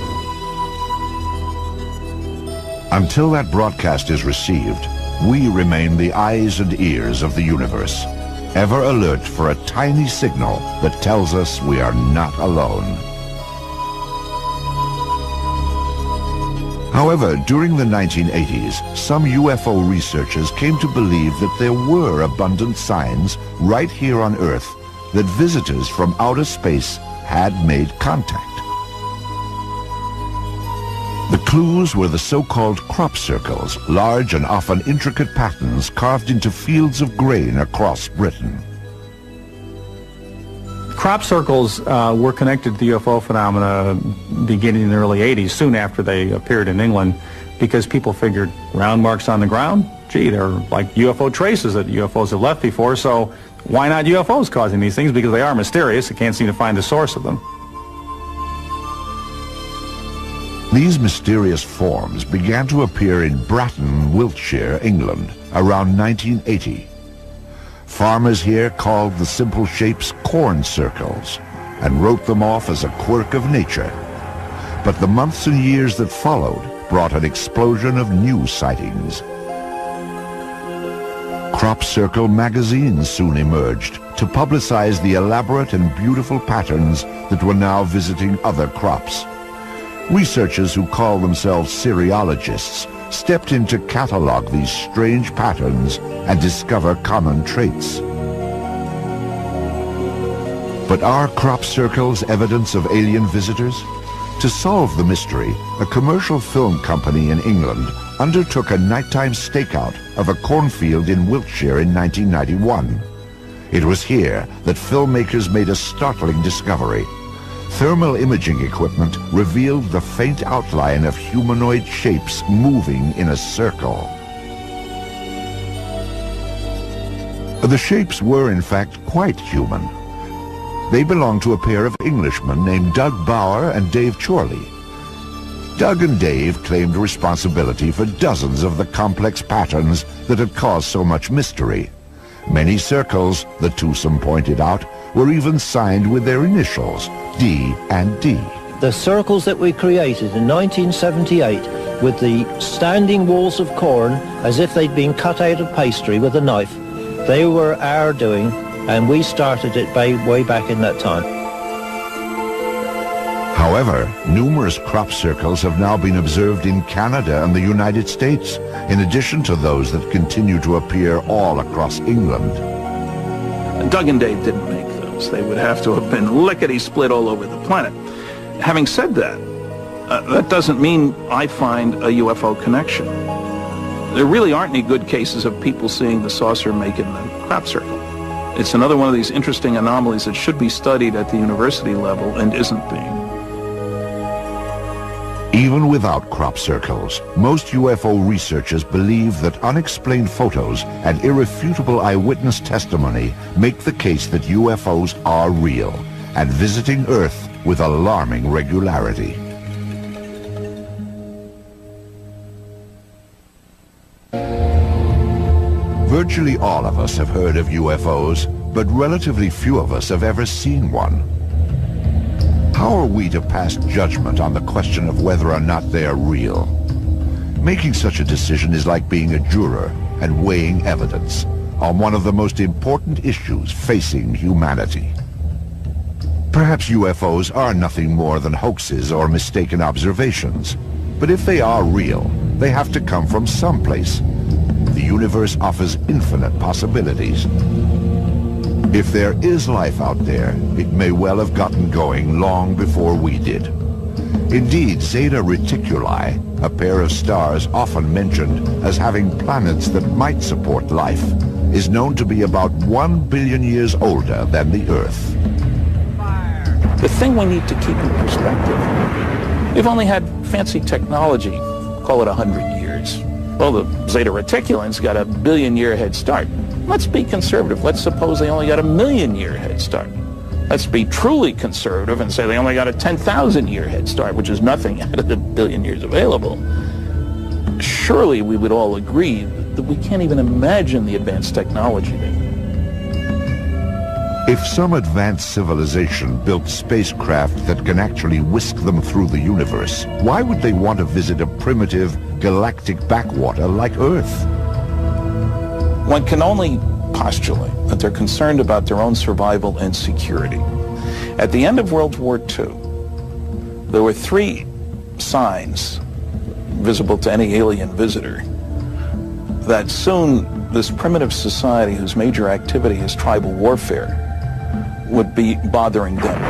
Speaker 1: Until that broadcast is received, we remain the eyes and ears of the universe, ever alert for a tiny signal that tells us we are not alone. However, during the 1980s, some UFO researchers came to believe that there were abundant signs right here on Earth that visitors from outer space had made contact. The clues were the so-called crop circles, large and often intricate patterns carved into fields of grain across Britain.
Speaker 4: Crop circles were connected to the UFO phenomena beginning in the early 80s, soon after they appeared in England, because people figured round marks on the ground, gee, they're like UFO traces that UFOs have left before, so why not UFOs causing these things? Because they are mysterious, they can't seem to find the source of them.
Speaker 1: These mysterious forms began to appear in Bratton, Wiltshire, England, around 1980. Farmers here called the simple shapes corn circles and wrote them off as a quirk of nature. But the months and years that followed brought an explosion of new sightings. Crop circle magazines soon emerged to publicize the elaborate and beautiful patterns that were now visiting other crops. Researchers who call themselves cerealogists stepped in to catalog these strange patterns and discover common traits. But are crop circles evidence of alien visitors? To solve the mystery, a commercial film company in England undertook a nighttime stakeout of a cornfield in Wiltshire in 1991. It was here that filmmakers made a startling discovery. Thermal imaging equipment revealed the faint outline of humanoid shapes moving in a circle. The shapes were in fact quite human. They belonged to a pair of Englishmen named Doug Bauer and Dave Chorley. Doug and Dave claimed responsibility for dozens of the complex patterns that had caused so much mystery. Many circles, the twosome pointed out, were even signed with their initials, D and D.
Speaker 13: The circles that we created in 1978 with the standing walls of corn as if they'd been cut out of pastry with a knife, they were our doing, and we started it way back in that time.
Speaker 1: However, numerous crop circles have now been observed in Canada and the United States, in addition to those that continue to appear all across England.
Speaker 5: Doug and Dave didn't make those. They would have to have been lickety-split all over the planet. Having said that, that doesn't mean I find a UFO connection. There really aren't any good cases of people seeing the saucer making the crop circle. It's another one of these interesting anomalies that should be studied at the university level and isn't being.
Speaker 1: Even without crop circles, most UFO researchers believe that unexplained photos and irrefutable eyewitness testimony make the case that UFOs are real and visiting Earth with alarming regularity. Virtually all of us have heard of UFOs, but relatively few of us have ever seen one. How are we to pass judgment on the question of whether or not they are real? Making such a decision is like being a juror and weighing evidence on one of the most important issues facing humanity. Perhaps UFOs are nothing more than hoaxes or mistaken observations, but if they are real, they have to come from someplace. The universe offers infinite possibilities. If there is life out there, it may well have gotten going long before we did. Indeed, Zeta Reticuli, a pair of stars often mentioned as having planets that might support life, is known to be about 1 billion years older than the Earth.
Speaker 5: The thing we need to keep in perspective, we've only had fancy technology, call it 100 years. Well, the Zeta Reticulians got a billion-year head start. Let's be conservative. Let's suppose they only got a million-year head start. Let's be truly conservative and say they only got a 10,000-year head start, which is nothing out of the billion years available. Surely we would all agree that we can't even imagine the advanced technology there.
Speaker 1: If some advanced civilization built spacecraft that can actually whisk them through the universe, why would they want to visit a primitive galactic backwater like Earth?
Speaker 5: One can only postulate that they're concerned about their own survival and security. At the end of World War II, there were 3 signs visible to any alien visitor that soon this primitive society whose major activity is tribal warfare would be bothering them.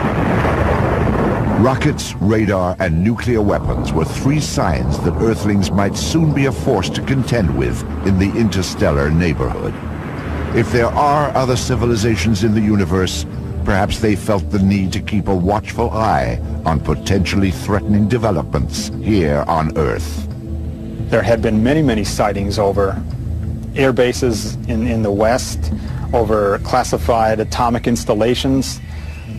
Speaker 1: Rockets, radar, and nuclear weapons were 3 signs that Earthlings might soon be a force to contend with in the interstellar neighborhood. If there are other civilizations in the universe, perhaps they felt the need to keep a watchful eye on potentially threatening developments here on Earth.
Speaker 4: There had been many sightings over air bases in the West, over classified atomic installations.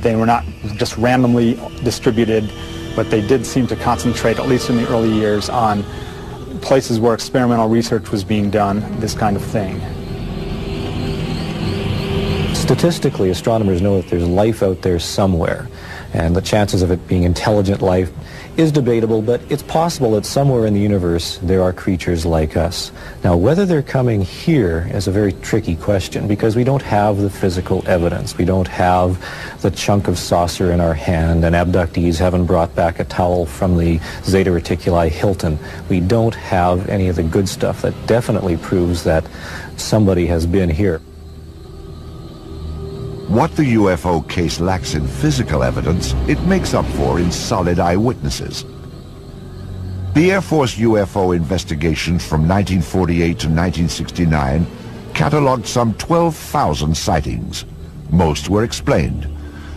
Speaker 4: They were not just randomly distributed, but they did seem to concentrate, at least in the early years, on places where experimental research was being done, this kind of thing.
Speaker 14: Statistically, astronomers know that there's life out there somewhere, and the chances of it being intelligent life is debatable, but it's possible that somewhere in the universe there are creatures like us. Now, whether they're coming here is a very tricky question because we don't have the physical evidence. We don't have the chunk of saucer in our hand, and abductees haven't brought back a towel from the Zeta Reticuli Hilton. We don't have any of the good stuff that definitely proves that somebody has been here.
Speaker 1: What the UFO case lacks in physical evidence, it makes up for in solid eyewitnesses. The Air Force UFO investigations from 1948 to 1969 cataloged some 12,000 sightings. Most were explained,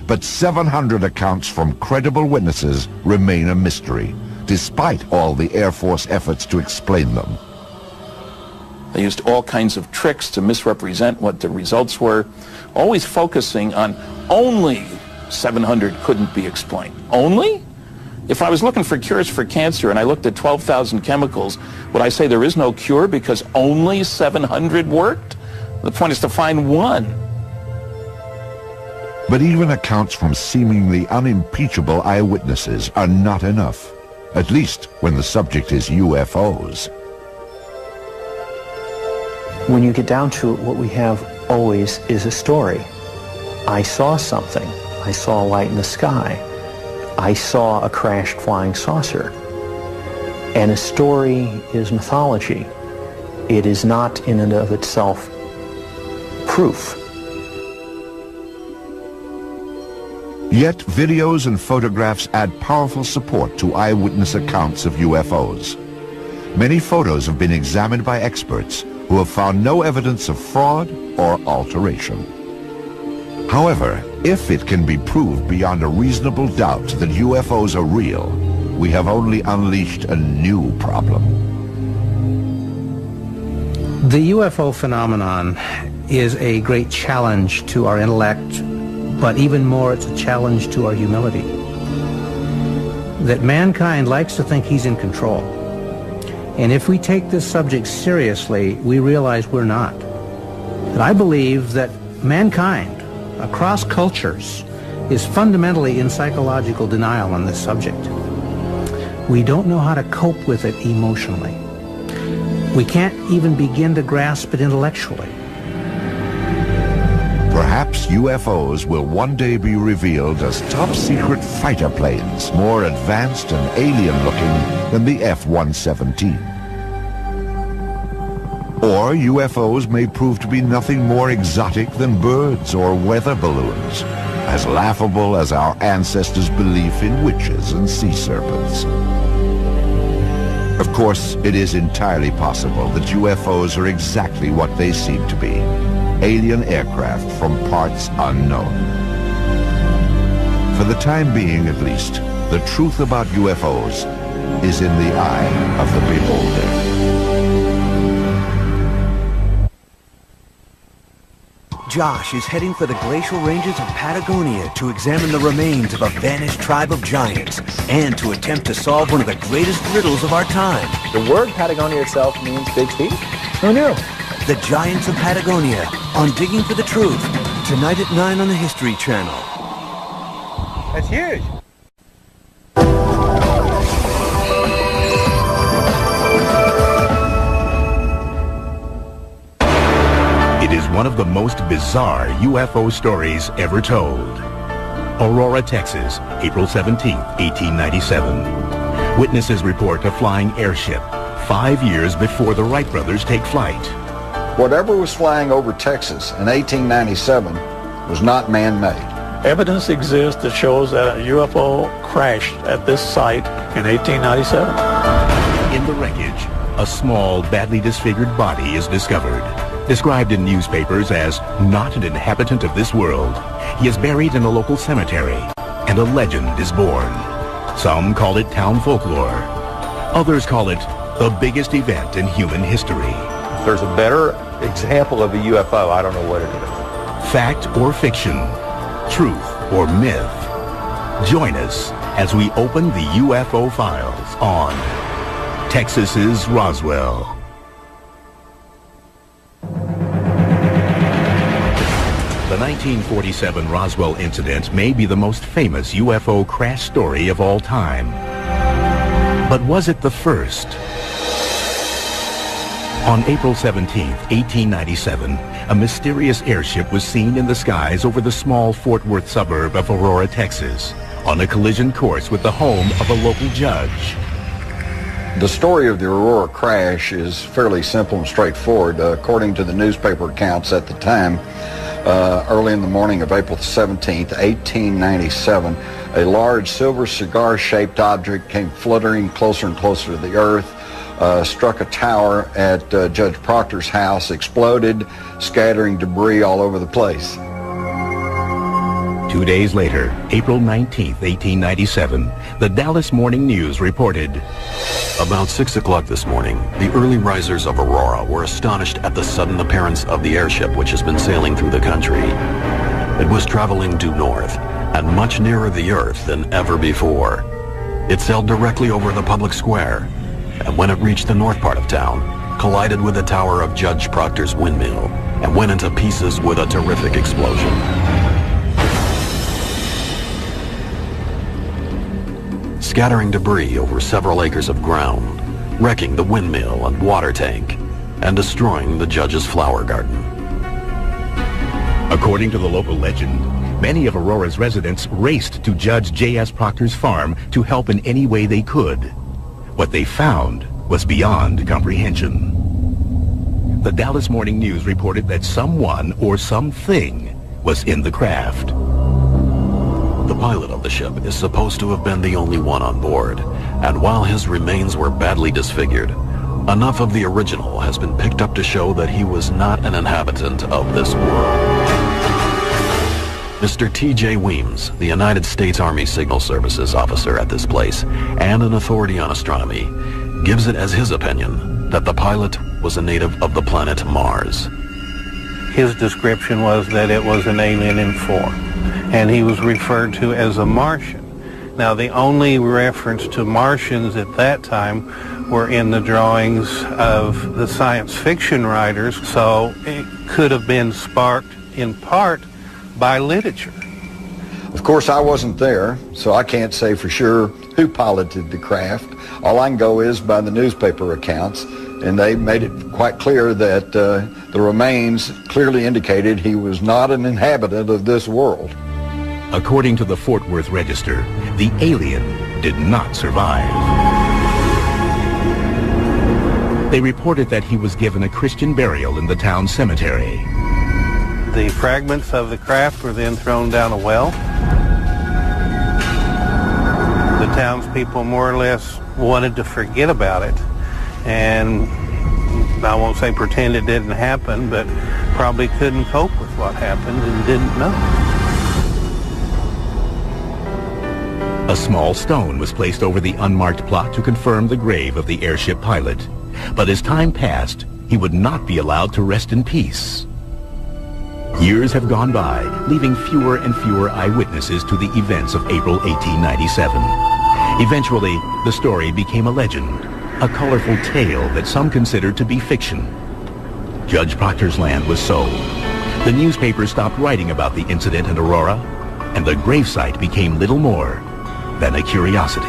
Speaker 1: but 700 accounts from credible witnesses remain a mystery, despite all the Air Force efforts to explain them.
Speaker 5: They used all kinds of tricks to misrepresent what the results were, always focusing on only 700 couldn't be explained. Only? If I was looking for cures for cancer and I looked at 12,000 chemicals, would I say there is no cure because only 700 worked? The point is to find one.
Speaker 1: But even accounts from seemingly unimpeachable eyewitnesses are not enough, at least when the subject is UFOs.
Speaker 15: When you get down to it, what we have always is a story. I saw something. I saw a light in the sky. I saw a crashed flying saucer. And a story is mythology. It is not in and of itself proof.
Speaker 1: Yet videos and photographs add powerful support to eyewitness accounts of UFOs. Many photos have been examined by experts who have found no evidence of fraud or alteration. However, if it can be proved beyond a reasonable doubt that UFOs are real, we have only unleashed a new problem.
Speaker 16: The UFO phenomenon is a great challenge to our intellect, but even more, it's a challenge to our humility. That mankind likes to think he's in control. And if we take this subject seriously, we realize we're not. And I believe that mankind, across cultures, is fundamentally in psychological denial on this subject. We don't know how to cope with it emotionally. We can't even begin to grasp it intellectually.
Speaker 1: Perhaps UFOs will one day be revealed as top-secret fighter planes, more advanced and alien-looking than the F-117. Or UFOs may prove to be nothing more exotic than birds or weather balloons, as laughable as our ancestors' belief in witches and sea serpents. Of course, it is entirely possible that UFOs are exactly what they seem to be. Alien aircraft from parts unknown. For the time being, at least, the truth about UFOs is in the eye of the beholder.
Speaker 17: Josh is heading for the glacial ranges of Patagonia to examine the remains of a vanished tribe of giants and to attempt to solve one of the greatest riddles of our time.
Speaker 2: The word Patagonia itself means big feet? Who knew?
Speaker 17: The Giants of Patagonia on Digging for the Truth, tonight at 9 on the History Channel.
Speaker 2: That's huge.
Speaker 18: It is one of the most bizarre UFO stories ever told. Aurora, Texas, April 17, 1897. Witnesses report a flying airship 5 years before the Wright brothers take flight.
Speaker 19: Whatever was flying over Texas in 1897 was not man-made.
Speaker 20: Evidence exists that shows that a UFO crashed at this site in 1897.
Speaker 18: In the wreckage, a small, badly disfigured body is discovered. Described in newspapers as not an inhabitant of this world, he is buried in a local cemetery, and a legend is born. Some call it town folklore. Others call it the biggest event in human history.
Speaker 21: There's a better example of a UFO. I don't know what it is.
Speaker 18: Fact or fiction, truth or myth. Join us as we open the UFO files on Texas's Roswell. The 1947 Roswell incident may be the most famous UFO crash story of all time. But was it the first? On April 17, 1897, a mysterious airship was seen in the skies over the small Fort Worth suburb of Aurora, Texas, on a collision course with the home of a local judge.
Speaker 19: The story of the Aurora crash is fairly simple and straightforward. According to the newspaper accounts at the time, early in the morning of April 17th, 1897, a large silver cigar-shaped object came fluttering closer and closer to the earth, struck a tower at Judge Proctor's house, exploded, scattering debris all over the place.
Speaker 18: 2 days later, April 19, 1897, the Dallas Morning News reported,
Speaker 3: About 6 o'clock this morning, the early risers of Aurora were astonished at the sudden appearance of the airship which has been sailing through the country. It was traveling due north and much nearer the earth than ever before. It sailed directly over the public square, and when it reached the north part of town, collided with the tower of Judge Proctor's windmill and went into pieces with a terrific explosion. Scattering debris over several acres of ground, wrecking the windmill and water tank, and destroying the judge's flower garden.
Speaker 18: According to the local legend, many of Aurora's residents raced to Judge J.S. Proctor's farm to help in any way they could. What they found was beyond comprehension. The Dallas Morning News reported that someone or something was in the craft.
Speaker 3: The pilot of the ship is supposed to have been the only one on board, and while his remains were badly disfigured, enough of the original has been picked up to show that he was not an inhabitant of this world. Mr. T.J. Weems, the United States Army Signal Services officer at this place and an authority on astronomy, gives it as his opinion that the pilot was a native of the planet Mars.
Speaker 22: His description was that it was an alien in form, and he was referred to as a Martian. Now, the only reference to Martians at that time were in the drawings of the science fiction writers, so it could have been sparked in part by literature.
Speaker 19: Of course, I wasn't there, so I can't say for sure who piloted the craft. All I can go is by the newspaper accounts, and they made it quite clear that the remains clearly indicated he was not an inhabitant of this world.
Speaker 18: According to the Fort Worth Register, the alien did not survive. They reported that he was given a Christian burial in the town cemetery.
Speaker 22: The fragments of the craft were then thrown down a well. The townspeople more or less wanted to forget about it, and I won't say pretend it didn't happen, but probably couldn't cope with what happened and didn't know.
Speaker 18: A small stone was placed over the unmarked plot to confirm the grave of the airship pilot. But as time passed, he would not be allowed to rest in peace. Years have gone by, leaving fewer and fewer eyewitnesses to the events of April 1897. Eventually, the story became a legend, a colorful tale that some considered to be fiction. Judge Proctor's land was sold. The newspapers stopped writing about the incident in Aurora, and the gravesite became little more than a curiosity.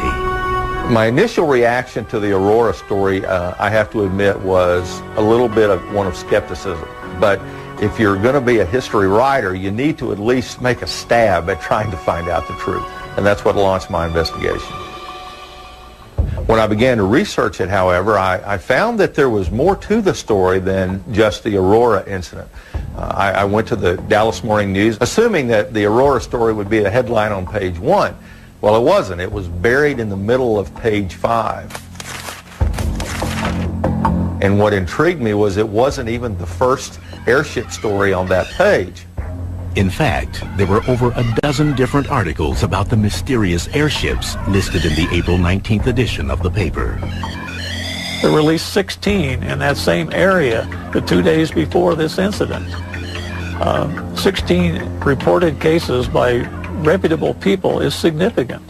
Speaker 21: My initial reaction to the Aurora story, I have to admit, was a little bit of one of skepticism. But if you're going to be a history writer, you need to at least make a stab at trying to find out the truth. And that's what launched my investigation. When I began to research it, however, I found that there was more to the story than just the Aurora incident. I went to the Dallas Morning News, assuming that the Aurora story would be a headline on page 1. Well, it wasn't. It was buried in the middle of page 5. And what intrigued me was it wasn't even the first airship story on that page.
Speaker 18: In fact, there were over a dozen different articles about the mysterious airships listed in the April 19th edition of the paper.
Speaker 20: They released 16 in that same area the 2 days before this incident. 16 reported cases by reputable people is significant.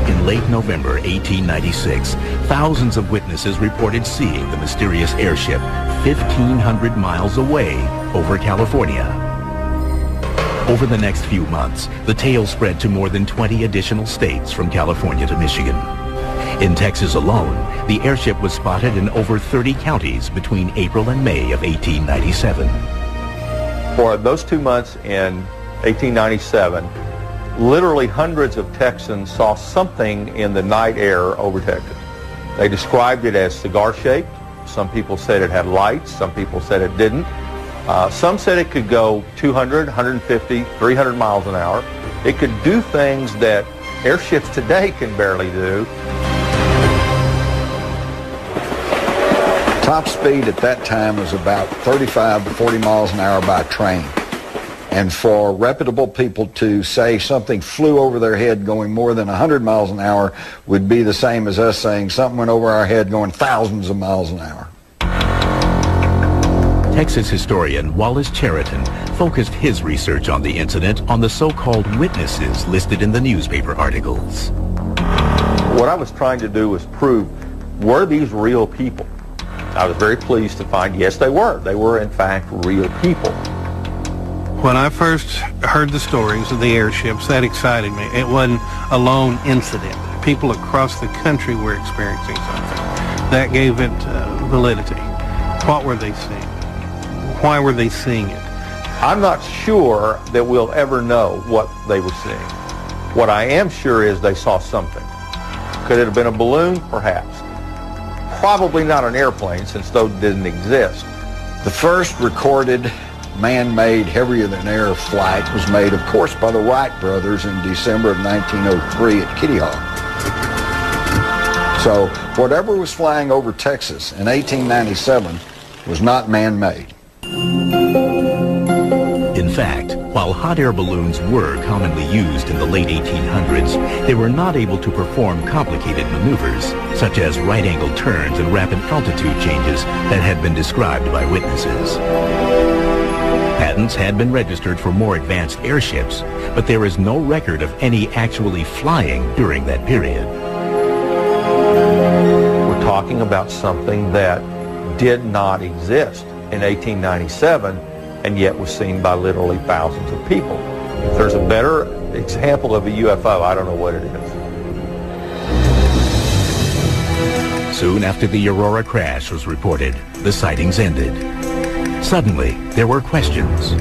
Speaker 18: In late November 1896, Thousands of witnesses reported seeing the mysterious airship 1,500 miles away over California. Over the next few months, the tale spread to more than 20 additional states from California to Michigan. In Texas alone, the airship was spotted in over 30 counties between April and May of 1897.
Speaker 21: For those 2 months in 1897, literally hundreds of Texans saw something in the night air over Texas. They described it as cigar-shaped. Some people said it had lights. Some people said it didn't. Some said it could go 200, 150, 300 miles an hour. It could do things that airships today can barely do.
Speaker 19: Top speed at that time was about 35 to 40 miles an hour by train. And for reputable people to say something flew over their head going more than 100 miles an hour would be the same as us saying something went over our head going thousands of miles an hour.
Speaker 18: Texas historian Wallace Cheriton focused his research on the incident on the so-called witnesses listed in the newspaper articles.
Speaker 21: What I was trying to do was prove, were these real people? I was very pleased to find, yes, they were. They were, in fact, real people.
Speaker 22: When I first heard the stories of the airships, that excited me. It wasn't a lone incident. People across the country were experiencing something. That gave it validity. What were they seeing? Why were they seeing it?
Speaker 21: I'm not sure that we'll ever know what they were seeing. What I am sure is they saw something. Could it have been a balloon? Perhaps. Probably not an airplane, since those didn't exist.
Speaker 19: The first recorded man-made heavier-than-air flight was made, of course, by the Wright brothers in December of 1903 at Kitty Hawk. So whatever was flying over Texas in 1897 was not man-made.
Speaker 18: In fact, while hot air balloons were commonly used in the late 1800s, they were not able to perform complicated maneuvers, such as right-angle turns and rapid altitude changes that had been described by witnesses. Patents had been registered for more advanced airships, but there is no record of any actually flying during that period.
Speaker 21: We're talking about something that did not exist in 1897 and yet was seen by literally thousands of people. If there's a better example of a UFO, I don't know what it is.
Speaker 18: Soon after the Aurora crash was reported, the sightings ended. Suddenly, there were questions.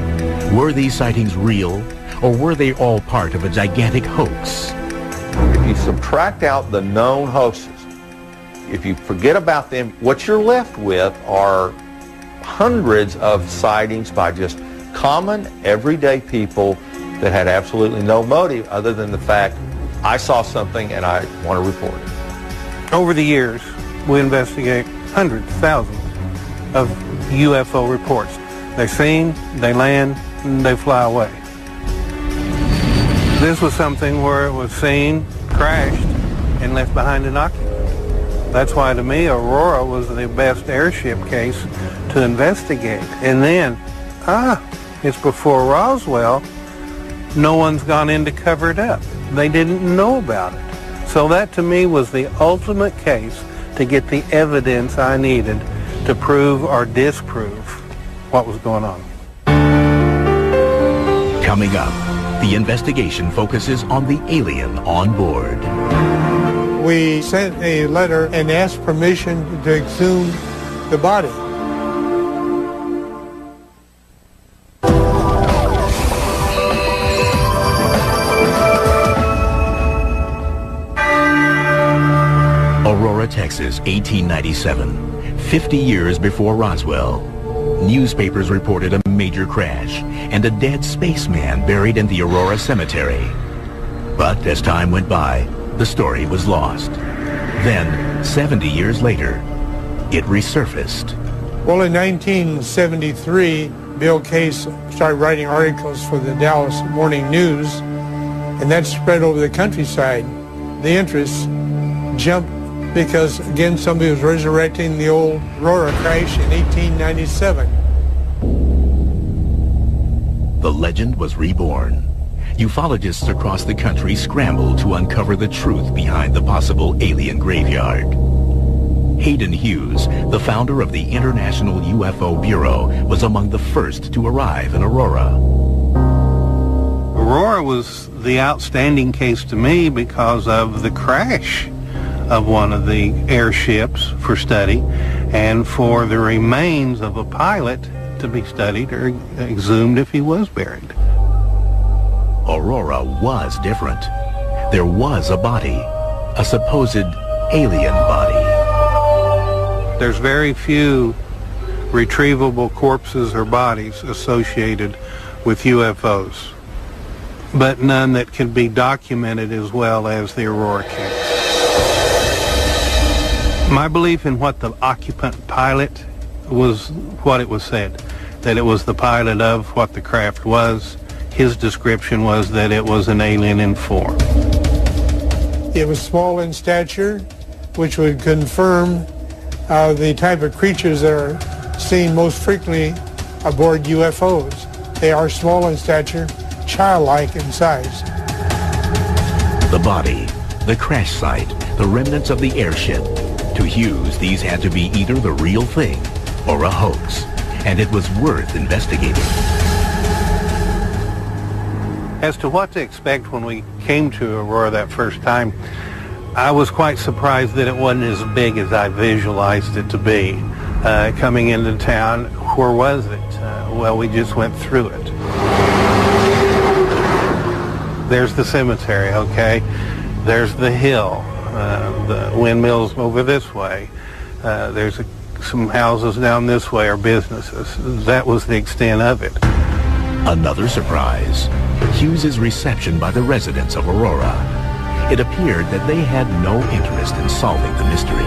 Speaker 18: Were these sightings real, or were they all part of a gigantic hoax?
Speaker 21: If you subtract out the known hoaxes, if you forget about them, what you're left with are hundreds of sightings by just common, everyday people that had absolutely no motive other than the fact, I saw something and I want to report it.
Speaker 22: Over the years, we investigate hundreds, thousands of UFO reports. They're seen, they land, and they fly away. This was something where it was seen, crashed, and left behind an occupant. That's why, to me, Aurora was the best airship case to investigate. And then, it's before Roswell. No one's gone in to cover it up. They didn't know about it. So that, to me, was the ultimate case to get the evidence I needed to prove or disprove what was going on.
Speaker 18: Coming up, the investigation focuses on the alien on board.
Speaker 6: We sent a letter and asked permission to exhume the body.
Speaker 18: Aurora, Texas, 1897. 50 years before Roswell. Newspapers reported a major crash and a dead spaceman buried in the Aurora Cemetery. But as time went by, the story was lost. Then, 70 years later, it resurfaced.
Speaker 6: Well, in 1973, Bill Case started writing articles for the Dallas Morning News, and that spread over the countryside. The interest jumped because, again, somebody was resurrecting the old Aurora crash in 1897.
Speaker 18: The legend was reborn. Ufologists across the country scrambled to uncover the truth behind the possible alien graveyard. Hayden Hughes, the founder of the International UFO Bureau, was among the first to arrive in Aurora.
Speaker 22: Aurora was the outstanding case to me because of the crash of one of the airships for study, and for the remains of a pilot to be studied or exhumed if he was buried.
Speaker 18: Aurora was different. There was a body, a supposed alien body.
Speaker 22: There's very few retrievable corpses or bodies associated with UFOs, but none that can be documented as well as the Aurora case. My belief in what the occupant pilot was what it was said, that it was the pilot of what the craft was. His description was that it was an alien in form.
Speaker 6: It was small in stature, which would confirm the type of creatures that are seen most frequently aboard UFOs. They are small in stature, childlike in size.
Speaker 18: The body, the crash site, the remnants of the airship. To Hughes, these had to be either the real thing or a hoax, and it was worth investigating.
Speaker 22: As to what to expect when we came to Aurora that first time, I was quite surprised that it wasn't as big as I visualized it to be. Coming into town, where was it? Well, we just went through it. There's the cemetery, okay? There's the hill. The windmills over this way. There's some houses down this way are businesses. That was the extent of it.
Speaker 18: Another surprise, Hughes's reception by the residents of Aurora. It appeared that they had no interest in solving the mystery.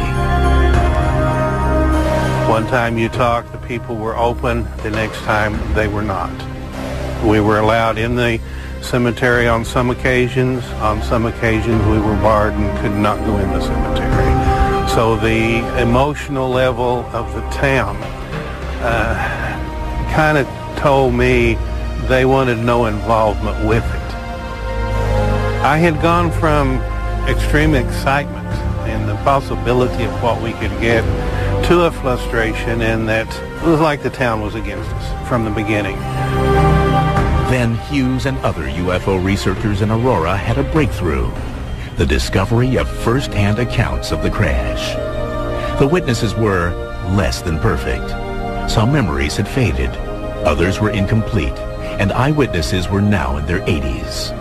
Speaker 22: One time you talked, the people were open. The next time they were not. We were allowed in the cemetery on some occasions. On some occasions we were barred and could not go in the cemetery. So the emotional level of the town kind of told me they wanted no involvement with it. I had gone from extreme excitement and the possibility of what we could get to a frustration in that it was like the town was against us from the beginning.
Speaker 18: Then Hughes and other UFO researchers in Aurora had a breakthrough, the discovery of first-hand accounts of the crash. The witnesses were less than perfect. Some memories had faded, others were incomplete, and eyewitnesses were now in their 80s.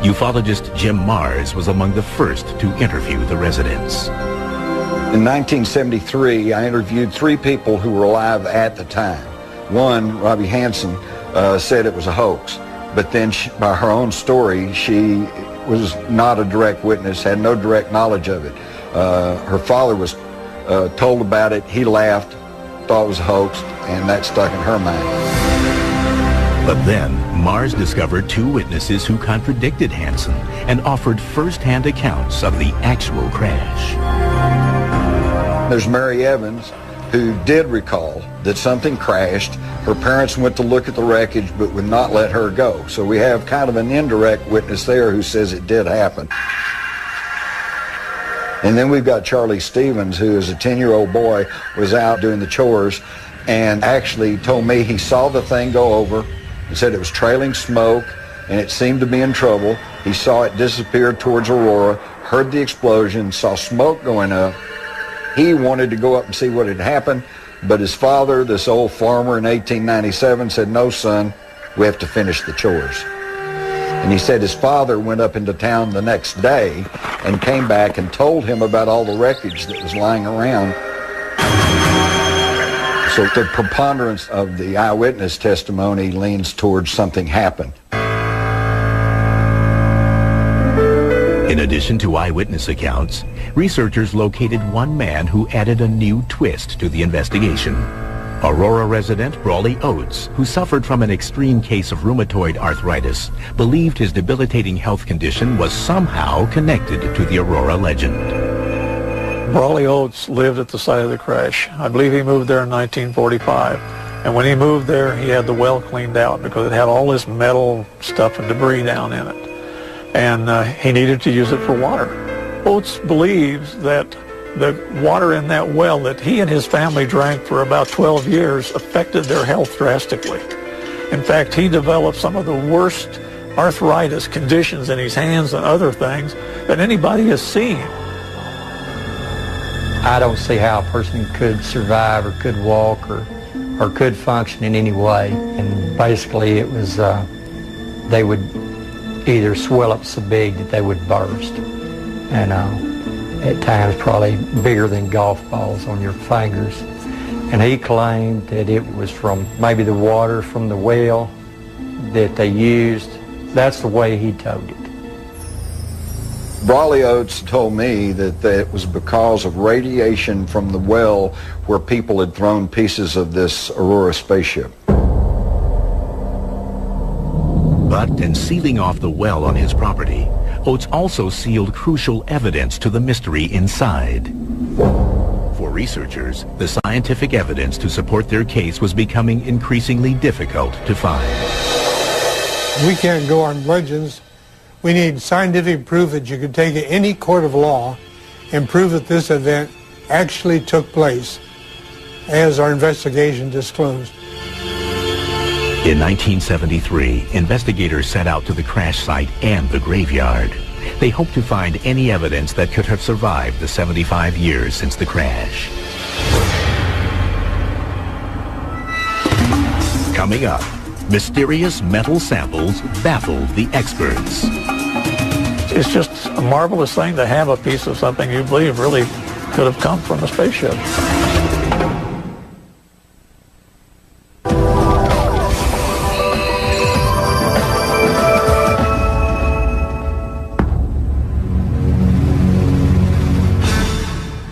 Speaker 18: Ufologist Jim Mars was among the first to interview the residents.
Speaker 19: In 1973, I interviewed 3 people who were alive at the time. One, Robbie Hansen, said it was a hoax, but then by her own story, she was not a direct witness, had no direct knowledge of it. Her father was told about it, he laughed, thought it was a hoax, and that stuck in her mind.
Speaker 18: But then, Mars discovered 2 witnesses who contradicted Hansen and offered first-hand accounts of the actual crash.
Speaker 19: There's Mary Evans, who did recall that something crashed. Her parents went to look at the wreckage but would not let her go. So we have kind of an indirect witness there who says it did happen. And then we've got Charlie Stevens, who is a 10-year-old boy, was out doing the chores and actually told me he saw the thing go over and said it was trailing smoke and it seemed to be in trouble. He saw it disappear towards Aurora, heard the explosion, saw smoke going up. He wanted to go up and see what had happened, but his father, this old farmer in 1897, said, "No, son, we have to finish the chores." And he said his father went up into town the next day and came back and told him about all the wreckage that was lying around. So the preponderance of the eyewitness testimony leans towards something happened.
Speaker 18: In addition to eyewitness accounts, researchers located one man who added a new twist to the investigation. Aurora resident Brawley Oates, who suffered from an extreme case of rheumatoid arthritis, believed his debilitating health condition was somehow connected to the Aurora legend.
Speaker 20: Brawley Oates lived at the site of the crash. I believe he moved there in 1945. And when he moved there, he had the well cleaned out because it had all this metal stuff and debris down in it. And he needed to use it for water. Oates believes that the water in that well that he and his family drank for about 12 years affected their health drastically. In fact, he developed some of the worst arthritis conditions in his hands and other things that anybody has seen.
Speaker 8: I don't see how a person could survive or could walk or could function in any way. And basically it was, they would either swell up so big that they would burst. And at times probably bigger than golf balls on your fingers. And he claimed that it was from maybe the water from the well that they used. That's the way he told it.
Speaker 19: Brawley Oates told me that it was because of radiation from the well where people had thrown pieces of this Aurora spaceship.
Speaker 18: But in sealing off the well on his property, Oates also sealed crucial evidence to the mystery inside. For researchers, the scientific evidence to support their case was becoming increasingly difficult to find.
Speaker 6: We can't go on legends. We need scientific proof that you could take any court of law and prove that this event actually took place, as our investigation disclosed.
Speaker 18: In 1973, investigators set out to the crash site and the graveyard. They hoped to find any evidence that could have survived the 75 years since the crash. Coming up, mysterious metal samples baffled the experts.
Speaker 20: It's just a marvelous thing to have a piece of something you believe really could have come from a spaceship.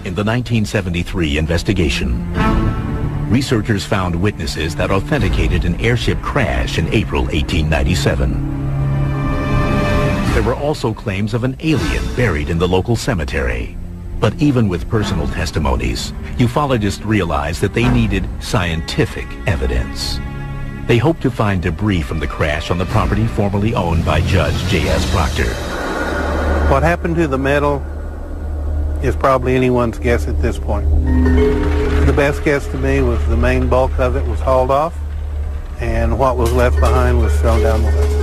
Speaker 18: In the 1973 investigation, researchers found witnesses that authenticated an airship crash in April 1897. There were also claims of an alien buried in the local cemetery. But even with personal testimonies, ufologists realized that they needed scientific evidence. They hoped to find debris from the crash on the property formerly owned by Judge J.S. Proctor.
Speaker 22: What happened to the metal is probably anyone's guess at this point. The best guess to me was the main bulk of it was hauled off, and what was left behind was thrown down the well.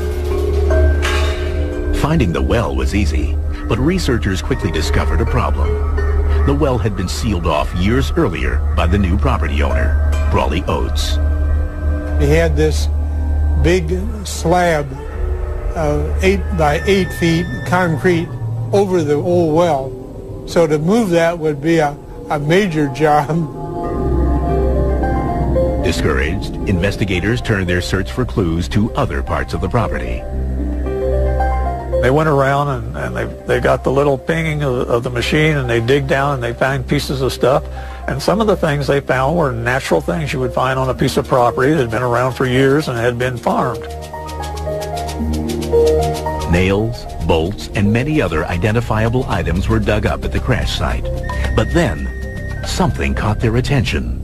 Speaker 18: Finding the well was easy, but researchers quickly discovered a problem. The well had been sealed off years earlier by the new property owner, Brawley Oates.
Speaker 6: He had this big slab of 8 by 8 feet concrete over the old well. So to move that would be a major job.
Speaker 18: Discouraged, investigators turned their search for clues to other parts of the property.
Speaker 20: They went around and they got the little pinging of the machine, and they dig down and they find pieces of stuff. And some of the things they found were natural things you would find on a piece of property that had been around for years and had been farmed.
Speaker 18: Nails, bolts, and many other identifiable items were dug up at the crash site. But then, something caught their attention.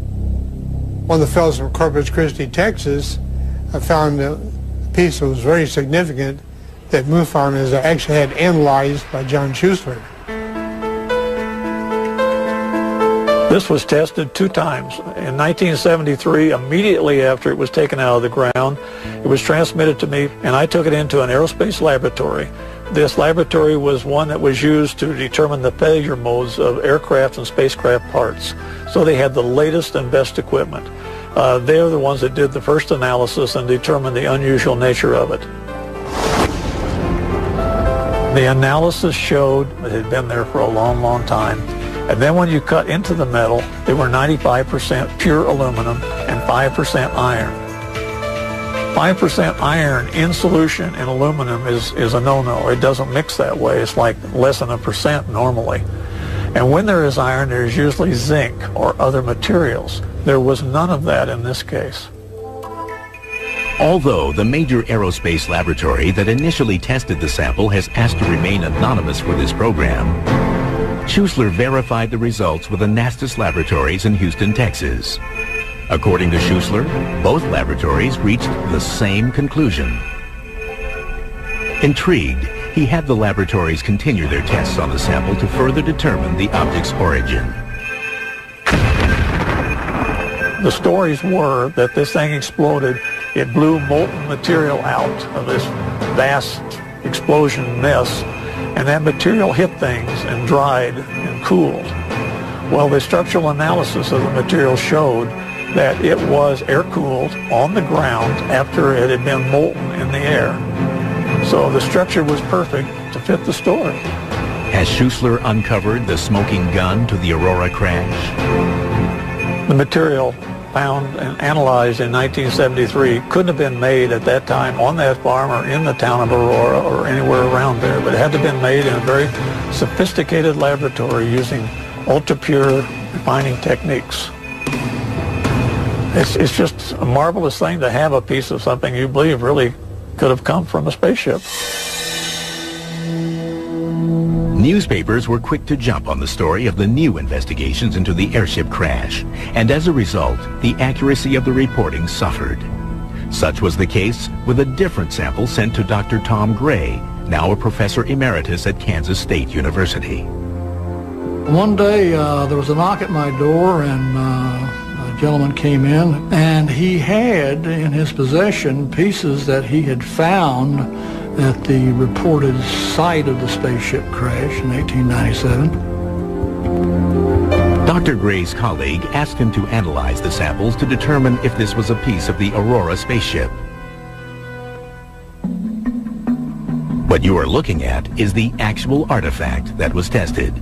Speaker 6: One of the fellows from Corpus Christi, Texas, found a piece that was very significant that MUFON has actually had analyzed by John Schuessler.
Speaker 20: This was tested 2 times. In 1973, immediately after it was taken out of the ground, it was transmitted to me, and I took it into an aerospace laboratory. This laboratory was one that was used to determine the failure modes of aircraft and spacecraft parts. So they had the latest and best equipment. They're the ones that did the first analysis and determined the unusual nature of it. The analysis showed it had been there for a long, long time. And then when you cut into the metal, they were 95% pure aluminum and 5% iron. 5% iron in solution in aluminum is a no-no. It doesn't mix that way. It's like less than 1% normally. And when there is iron, there's usually zinc or other materials. There was none of that in this case.
Speaker 18: Although the major aerospace laboratory that initially tested the sample has asked to remain anonymous for this program, Schuessler verified the results with the Anastas Laboratories in Houston, Texas. According to Schuessler, both laboratories reached the same conclusion. Intrigued, He had the laboratories continue their tests on the sample to further determine the object's origin.
Speaker 20: The stories were that this thing exploded. It blew molten material out of this vast explosion mess, and that material hit things and dried and cooled. Well, the structural analysis of the material showed that it was air-cooled on the ground after it had been molten in the air. So the structure was perfect to fit the story.
Speaker 18: Has Schuessler uncovered the smoking gun to the Aurora crash?
Speaker 20: The material found and analyzed in 1973 couldn't have been made at that time on that farm or in the town of Aurora or anywhere around there, but it had to have been made in a very sophisticated laboratory using ultra-pure refining techniques. It's just a marvelous thing to have a piece of something you believe really could have come from a spaceship.
Speaker 18: Newspapers were quick to jump on the story of the new investigations into the airship crash, and as a result, the accuracy of the reporting suffered. Such was the case with a different sample sent to Dr. Tom Gray, now a professor emeritus at Kansas State University.
Speaker 9: One day there was a knock at my door, and a gentleman came in, and he had in his possession pieces that he had found at the reported site of the spaceship crash in 1897.
Speaker 18: Dr. Gray's colleague asked him to analyze the samples to determine if this was a piece of the Aurora spaceship. What you are looking at is the actual artifact that was tested.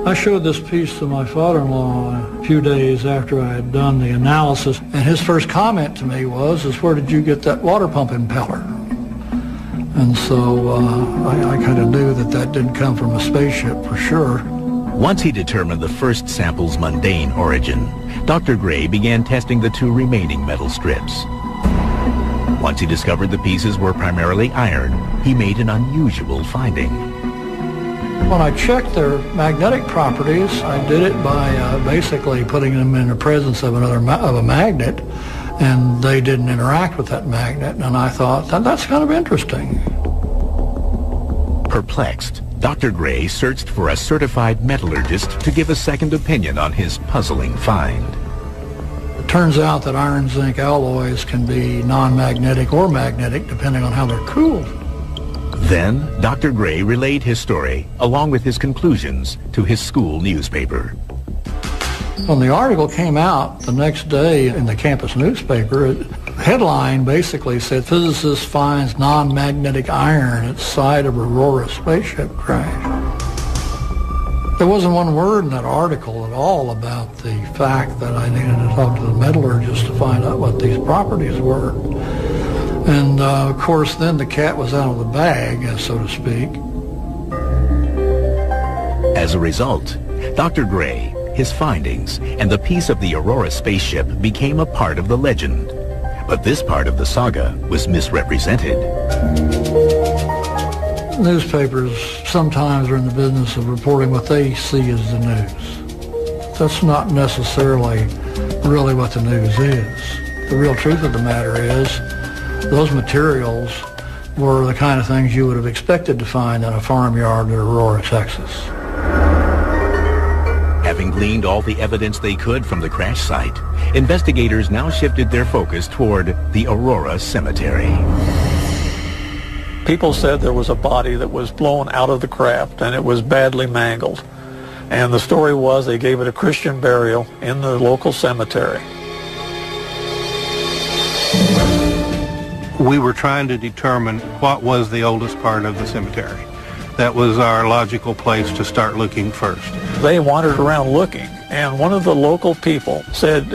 Speaker 9: I showed this piece to my father-in-law a few days after I had done the analysis, and his first comment to me was, where did you get that water pump impeller? And so I kind of knew that that didn't come from a spaceship for sure.
Speaker 18: Once he determined the first sample's mundane origin, Dr. Gray began testing the two remaining metal strips. Once he discovered the pieces were primarily iron, he made an unusual finding.
Speaker 9: When I checked their magnetic properties, I did it by basically putting them in the presence of a magnet, and they didn't interact with that magnet, and I thought, that's kind of interesting.
Speaker 18: Perplexed, Dr. Gray searched for a certified metallurgist to give a second opinion on his puzzling find.
Speaker 9: It turns out that iron zinc alloys can be non-magnetic or magnetic depending on how they're cooled.
Speaker 18: Then, Dr. Gray relayed his story, along with his conclusions, to his school newspaper.
Speaker 9: When the article came out the next day in the campus newspaper, the headline basically said, "Physicist finds non-magnetic iron at site of Aurora spaceship crash." There wasn't one word in that article at all about the fact that I needed to talk to the metallurgist to find out what these properties were. And of course, then the cat was out of the bag, so to speak.
Speaker 18: As a result, Dr. Gray, his findings, and the piece of the Aurora spaceship became a part of the legend. But this part of the saga was misrepresented.
Speaker 9: Newspapers sometimes are in the business of reporting what they see as the news. That's not necessarily really what the news is. The real truth of the matter is, those materials were the kind of things you would have expected to find in a farmyard in Aurora, Texas.
Speaker 18: Having gleaned all the evidence they could from the crash site, investigators now shifted their focus toward the Aurora Cemetery.
Speaker 20: People said there was a body that was blown out of the craft and it was badly mangled. And the story was they gave it a Christian burial in the local cemetery.
Speaker 22: We were trying to determine what was the oldest part of the cemetery. That was our logical place to start looking first.
Speaker 20: They wandered around looking, and one of the local people said,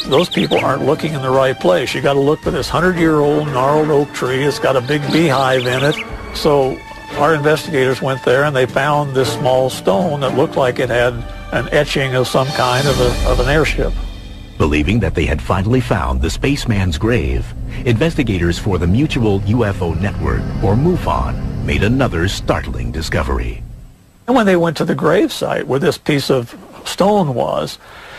Speaker 20: those people aren't looking in the right place. You got to look for this 100-year-old gnarled oak tree. It's got a big beehive in it. So our investigators went there, and they found this small stone that looked like it had an etching of some kind of an airship.
Speaker 18: Believing that they had finally found the spaceman's grave, investigators for the Mutual UFO Network, or MUFON, made another startling discovery.
Speaker 20: And when they went to the grave site where this piece of stone was,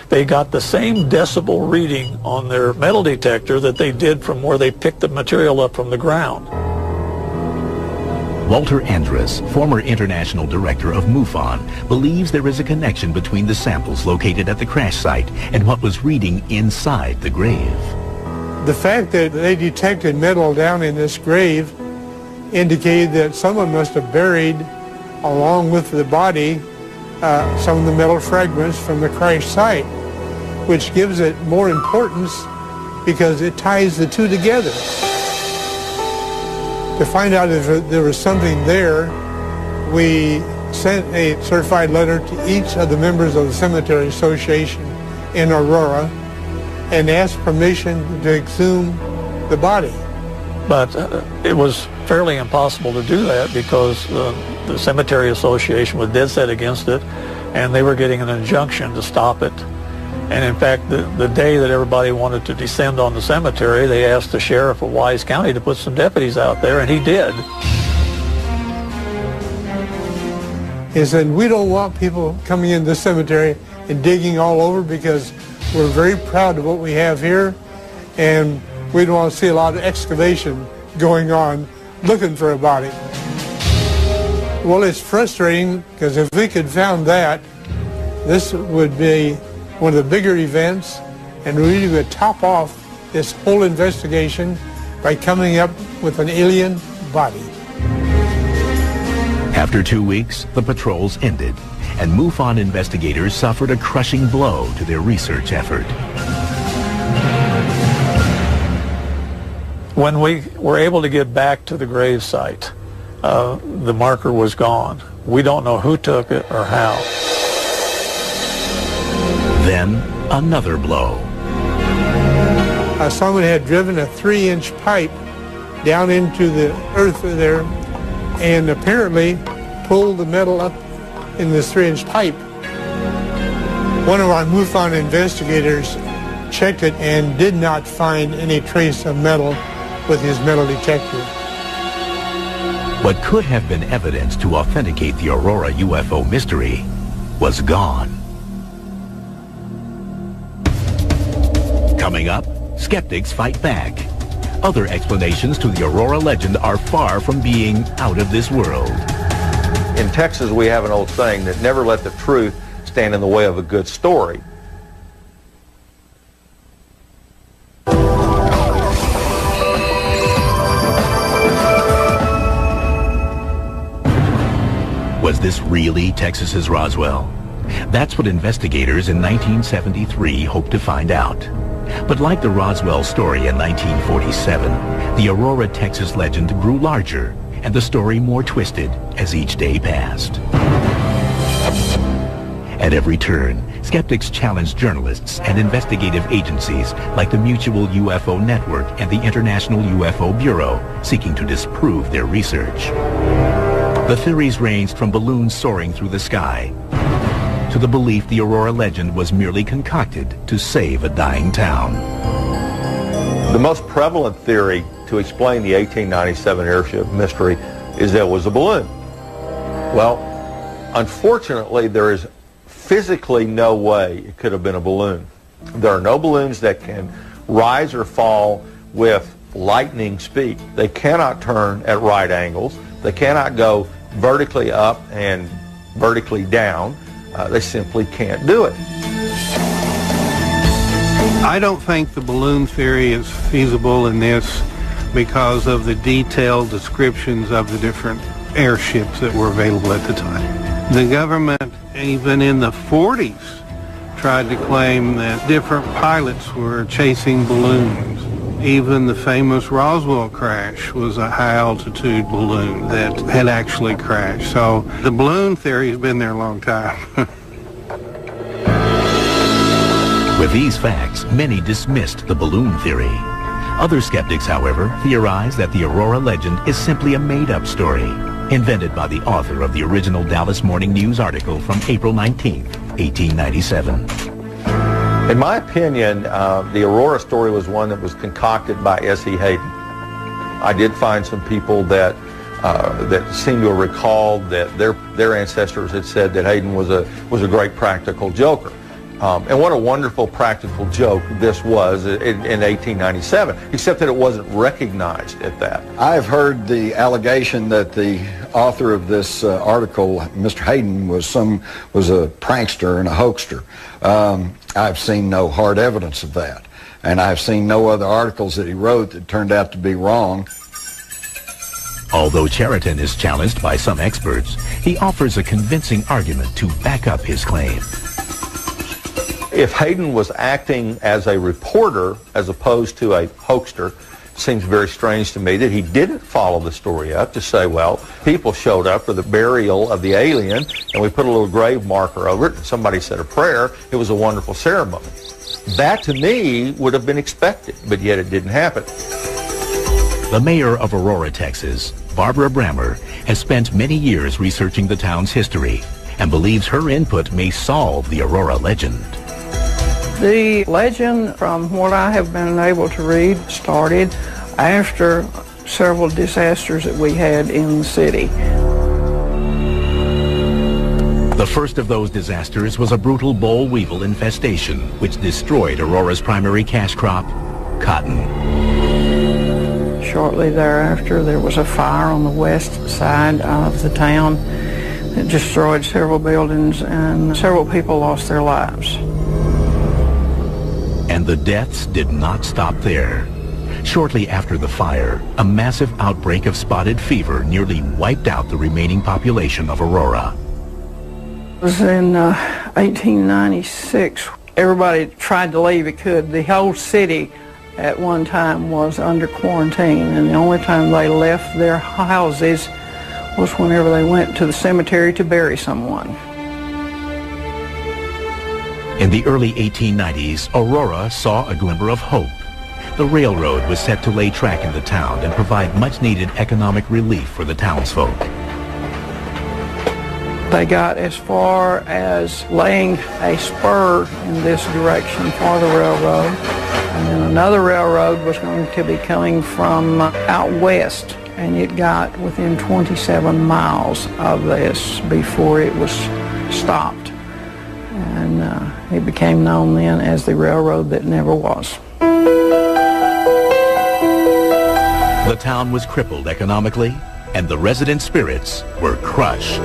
Speaker 20: they got the same decibel reading on their metal detector that they did from where they picked the material up from the ground.
Speaker 18: Walter Andrus, former international director of MUFON, believes there is a connection between the samples located at the crash site and what was reading inside the grave.
Speaker 6: The fact that they detected metal down in this grave indicated that someone must have buried, along with the body, some of the metal fragments from the crash site, which gives it more importance because it ties the two together. To find out if there was something there, we sent a certified letter to each of the members of the Cemetery Association in Aurora and asked permission to exhume the body.
Speaker 20: But it was fairly impossible to do that because the Cemetery Association was dead set against it, and they were getting an injunction to stop it. And in fact, the day that everybody wanted to descend on the cemetery, they asked the sheriff of Wise County to put some deputies out there, and he did.
Speaker 6: He said, we don't want people coming into the cemetery and digging all over because we're very proud of what we have here, and we don't want to see a lot of excavation going on looking for a body. Well, it's frustrating because if we could found that, this would be one of the bigger events, and we would top off this whole investigation by coming up with an alien body.
Speaker 18: After 2 weeks, the patrols ended, and MUFON investigators suffered a crushing blow to their research effort.
Speaker 20: When we were able to get back to the grave site, the marker was gone. We don't know who took it or how.
Speaker 18: Then, another blow.
Speaker 6: Someone had driven a 3-inch pipe down into the earth there and apparently pulled the metal up in this 3-inch pipe. One of our MUFON investigators checked it and did not find any trace of metal with his metal detector.
Speaker 18: What could have been evidence to authenticate the Aurora UFO mystery was gone. Coming up, skeptics fight back. Other explanations to the Aurora legend are far from being out of this world.
Speaker 21: In Texas, we have an old saying that never let the truth stand in the way of a good story.
Speaker 18: Was this really Texas's Roswell? That's what investigators in 1973 hoped to find out. But like the Roswell story in 1947, the Aurora, Texas legend grew larger and the story more twisted as each day passed. At every turn, skeptics challenged journalists and investigative agencies like the Mutual UFO Network and the International UFO Bureau, seeking to disprove their research. The theories ranged from balloons soaring through the sky to the belief the Aurora legend was merely concocted to save a dying town.
Speaker 21: The most prevalent theory to explain the 1897 airship mystery is that it was a balloon. Well, unfortunately, there is physically no way it could have been a balloon. There are no balloons that can rise or fall with lightning speed. They cannot turn at right angles. They cannot go vertically up and vertically down. They simply can't do it.
Speaker 22: I don't think the balloon theory is feasible in this because of the detailed descriptions of the different airships that were available at the time. The government, even in the 40s, tried to claim that different pilots were chasing balloons. Even the famous Roswell crash was a high-altitude balloon that had actually crashed. So the balloon theory has been there a long time.
Speaker 18: With these facts, many dismissed the balloon theory. Other skeptics, however, theorize that the Aurora legend is simply a made-up story, invented by the author of the original Dallas Morning News article from April 19, 1897.
Speaker 21: In my opinion, the Aurora story was one that was concocted by S.E. Hayden. I did find some people that seem to have recalled that their ancestors had said that Hayden was a great practical joker. And what a wonderful practical joke this was in 1897, except that it wasn't recognized at that.
Speaker 19: I've heard the allegation that the author of this article, Mr. Hayden, was a prankster and a hoaxer. I've seen no hard evidence of that, and I've seen no other articles that he wrote that turned out to be wrong.
Speaker 18: Although Cheriton is challenged by some experts, he offers a convincing argument to back up his claim.
Speaker 21: If Hayden was acting as a reporter as opposed to a hoaxer, it seems very strange to me that he didn't follow the story up to say, well, people showed up for the burial of the alien and we put a little grave marker over it and somebody said a prayer. It was a wonderful ceremony. That to me would have been expected, but yet it didn't happen.
Speaker 18: The mayor of Aurora, Texas, Barbara Brammer, has spent many years researching the town's history and believes her input may solve the Aurora legend.
Speaker 10: The legend, from what I have been able to read, started after several disasters that we had in the city.
Speaker 18: The first of those disasters was a brutal boll weevil infestation, which destroyed Aurora's primary cash crop, cotton.
Speaker 10: Shortly thereafter, there was a fire on the west side of the town. It destroyed several buildings and several people lost their lives.
Speaker 18: And the deaths did not stop there. Shortly after the fire, a massive outbreak of spotted fever nearly wiped out the remaining population of Aurora.
Speaker 10: It was in 1896. Everybody tried to leave it could. The whole city at one time was under quarantine, and the only time they left their houses was whenever they went to the cemetery to bury someone.
Speaker 18: In the early 1890s, Aurora saw a glimmer of hope. The railroad was set to lay track in the town and provide much-needed economic relief for the townsfolk.
Speaker 10: They got as far as laying a spur in this direction for the railroad, and then another railroad was going to be coming from out west, and it got within 27 miles of this before it was stopped. And it became known then as the railroad that never was.
Speaker 18: The town was crippled economically, and the resident spirits were crushed.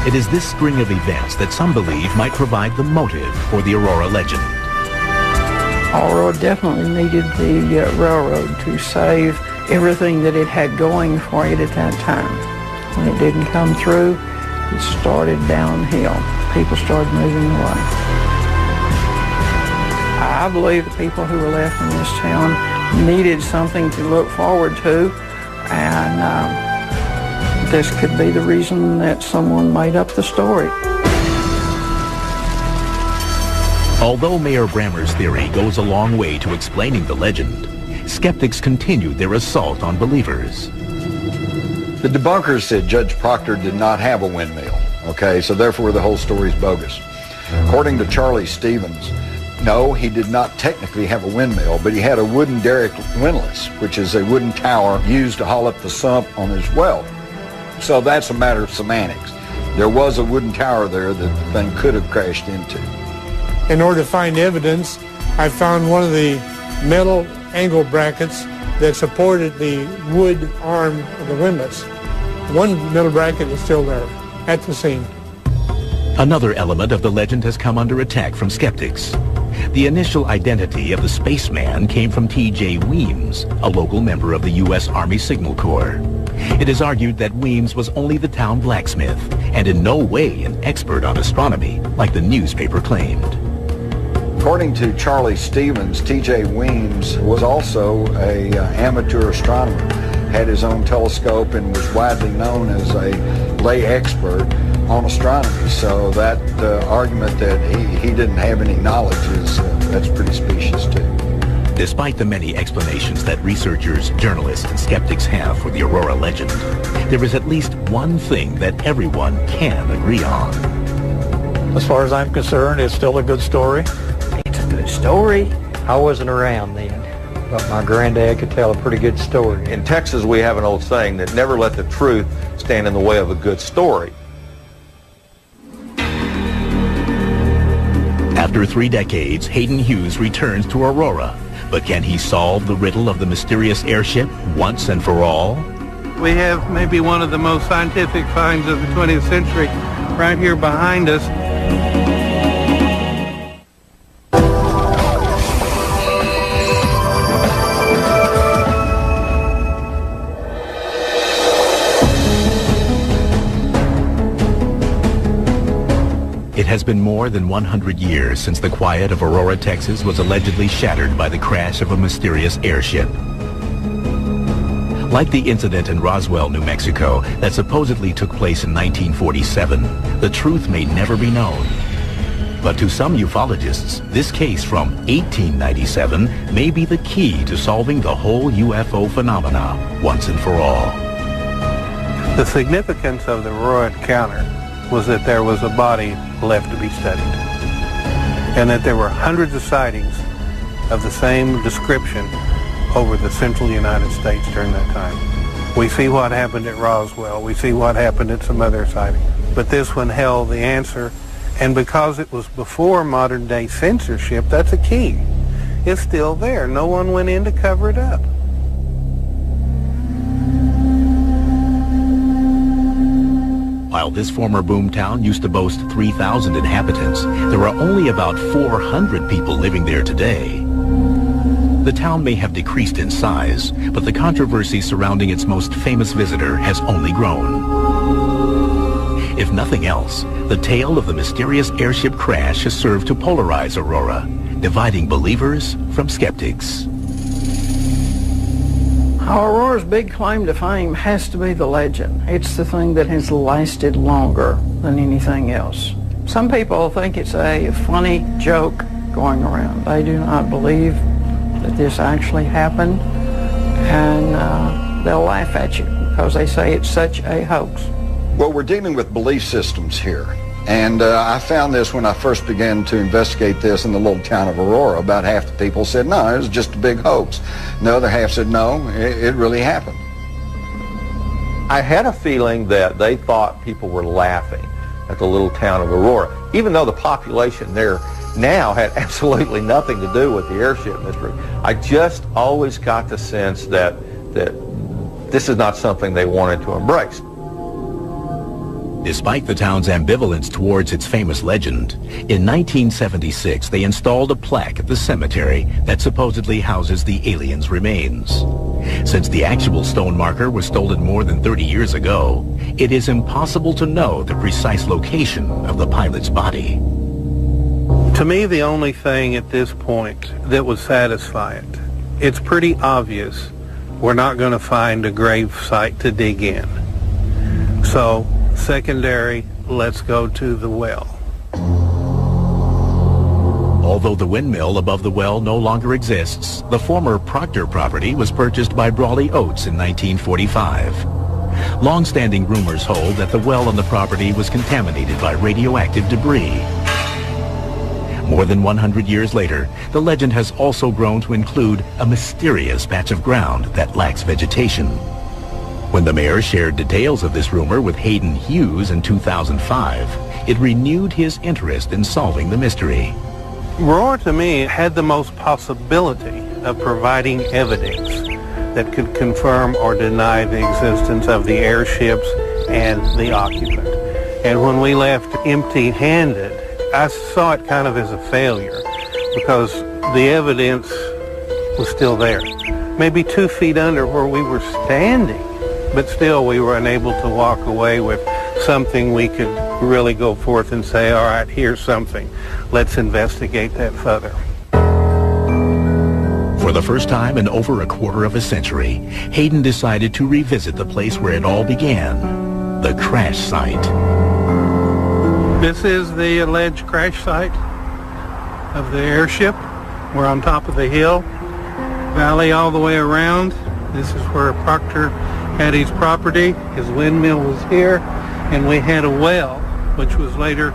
Speaker 18: It is this string of events that some believe might provide the motive for the Aurora legend.
Speaker 10: Aurora definitely needed the railroad to save everything that it had going for it at that time. When it didn't come through, it started downhill. People started moving away. I believe the people who were left in this town needed something to look forward to, and this could be the reason that someone made up the story.
Speaker 18: Although Mayor Brammer's theory goes a long way to explaining the legend, skeptics continued their assault on believers.
Speaker 19: The debunkers said Judge Proctor did not have a windmill, okay, so therefore the whole story is bogus. According to Charlie Stevens, no, he did not technically have a windmill, but he had a wooden derrick windlass, which is a wooden tower used to haul up the sump on his well. So that's a matter of semantics. There was a wooden tower there that the thing could have crashed into.
Speaker 6: In order to find evidence, I found one of the metal angle brackets that supported the wood arm of the windlass. One metal bracket is still there at the scene.
Speaker 18: Another element of the legend has come under attack from skeptics. The initial identity of the spaceman came from T.J. Weems, a local member of the U.S. Army Signal Corps. It is argued that Weems was only the town blacksmith and in no way an expert on astronomy like the newspaper claimed.
Speaker 19: According to Charlie Stevens, T.J. Weems was also an amateur astronomer, had his own telescope, and was widely known as a lay expert on astronomy. So that argument that he didn't have any knowledge that's pretty specious too.
Speaker 18: Despite the many explanations that researchers, journalists, and skeptics have for the Aurora legend, there is at least one thing that everyone can agree on.
Speaker 20: As far as I'm concerned, it's still a good story.
Speaker 10: It's a good story.
Speaker 8: I wasn't around then, but my granddad could tell a pretty good story.
Speaker 21: In Texas, we have an old saying that never let the truth stand in the way of a good story.
Speaker 18: At After 3 decades, Hayden Hughes returns to Aurora. But can he solve the riddle of the mysterious airship once and for all?
Speaker 22: We have maybe one of the most scientific finds of the 20th century right here behind us.
Speaker 18: It has been more than 100 years since the quiet of Aurora, Texas was allegedly shattered by the crash of a mysterious airship. Like the incident in Roswell, New Mexico, that supposedly took place in 1947, the truth may never be known. But to some ufologists, this case from 1897 may be the key to solving the whole UFO phenomena once and for all.
Speaker 22: The significance of the Aurora encounter was that there was a body left to be studied, and that there were hundreds of sightings of the same description over the central United States during that time. We see what happened at Roswell, we see what happened at some other sightings, but this one held the answer, and because it was before modern day censorship, that's a key. It's still there. No one went in to cover it up.
Speaker 18: While this former boomtown used to boast 3,000 inhabitants, there are only about 400 people living there today. The town may have decreased in size, but the controversy surrounding its most famous visitor has only grown. If nothing else, the tale of the mysterious airship crash has served to polarize Aurora, dividing believers from skeptics.
Speaker 10: Aurora's big claim to fame has to be the legend. It's the thing that has lasted longer than anything else. Some people think it's a funny joke going around. They do not believe that this actually happened, and they'll laugh at you because they say it's such a hoax.
Speaker 19: Well, we're dealing with belief systems here. And I found this when I first began to investigate this in the little town of Aurora. About half the people said, no, it was just a big hoax. The other half said, no, it really happened.
Speaker 21: I had a feeling that they thought people were laughing at the little town of Aurora, even though the population there now had absolutely nothing to do with the airship mystery. I just always got the sense that this is not something they wanted to embrace.
Speaker 18: Despite the town's ambivalence towards its famous legend, in 1976 they installed a plaque at the cemetery that supposedly houses the aliens' remains. Since the actual stone marker was stolen more than 30 years ago, it is impossible to know the precise location of the pilot's body.
Speaker 22: To me, the only thing at this point that would satisfy it, it's pretty obvious we're not going to find a grave site to dig in. So, secondary, let's go to the well.
Speaker 18: Although the windmill above the well no longer exists, the former Proctor property was purchased by Brawley Oates in 1945. Long-standing rumors hold that the well on the property was contaminated by radioactive debris. More than 100 years later, the legend has also grown to include a mysterious patch of ground that lacks vegetation. When the mayor shared details of this rumor with Hayden Hughes in 2005, it renewed his interest in solving the mystery.
Speaker 22: Aurora, to me, had the most possibility of providing evidence that could confirm or deny the existence of the airships and the occupant. And when we left empty-handed, I saw it kind of as a failure because the evidence was still there. Maybe 2 feet under where we were standing, but still we were unable to walk away with something we could really go forth and say, all right, here's something. Let's investigate that further.
Speaker 18: For the first time in over a quarter of a century, Hayden decided to revisit the place where it all began, the crash site.
Speaker 22: This is the alleged crash site of the airship. We're on top of the hill, valley all the way around. This is where Proctor had his property. His windmill was here, and we had a well, which was later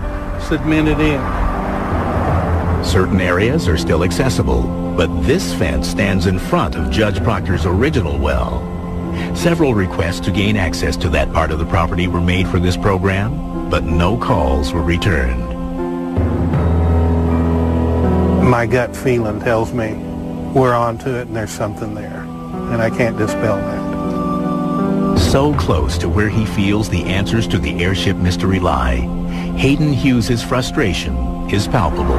Speaker 22: cemented in.
Speaker 18: Certain areas are still accessible, but this fence stands in front of Judge Proctor's original well. Several requests to gain access to that part of the property were made for this program, but no calls were returned.
Speaker 22: my gut feeling tells me we're onto it and there's something there, and I can't dispel that.
Speaker 18: So close to where he feels the answers to the airship mystery lie, Hayden Hughes' frustration is palpable.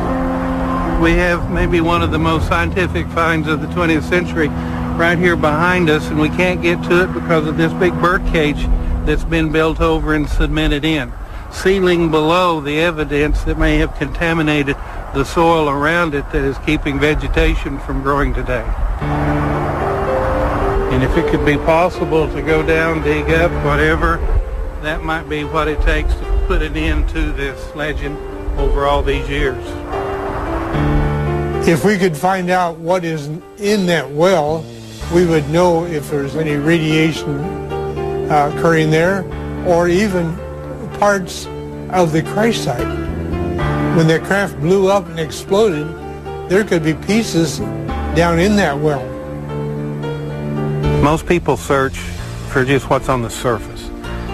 Speaker 22: We have maybe one of the most scientific finds of the 20th century right here behind us, and we can't get to it because of this big bird cage that's been built over and cemented in, sealing below the evidence that may have contaminated the soil around it that is keeping vegetation from growing today. And if it could be possible to go down, dig up, whatever, that might be what it takes to put an end to this legend over all these years.
Speaker 6: If we could find out what is in that well, we would know if there's any radiation occurring there, or even parts of the crash site. When the craft blew up and exploded, there could be pieces down in that well.
Speaker 22: Most people search for just what's on the surface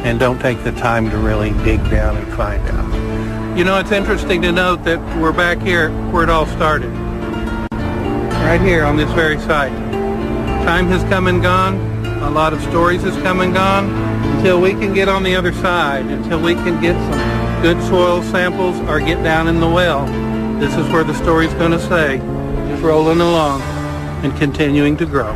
Speaker 22: and don't take the time to really dig down and find out. You know, it's interesting to note that we're back here where it all started. Right here on this very site. Time has come and gone. A lot of stories has come and gone. Until we can get on the other side, until we can get some good soil samples or get down in the well, this is where the story's going to stay, just rolling along and continuing to grow.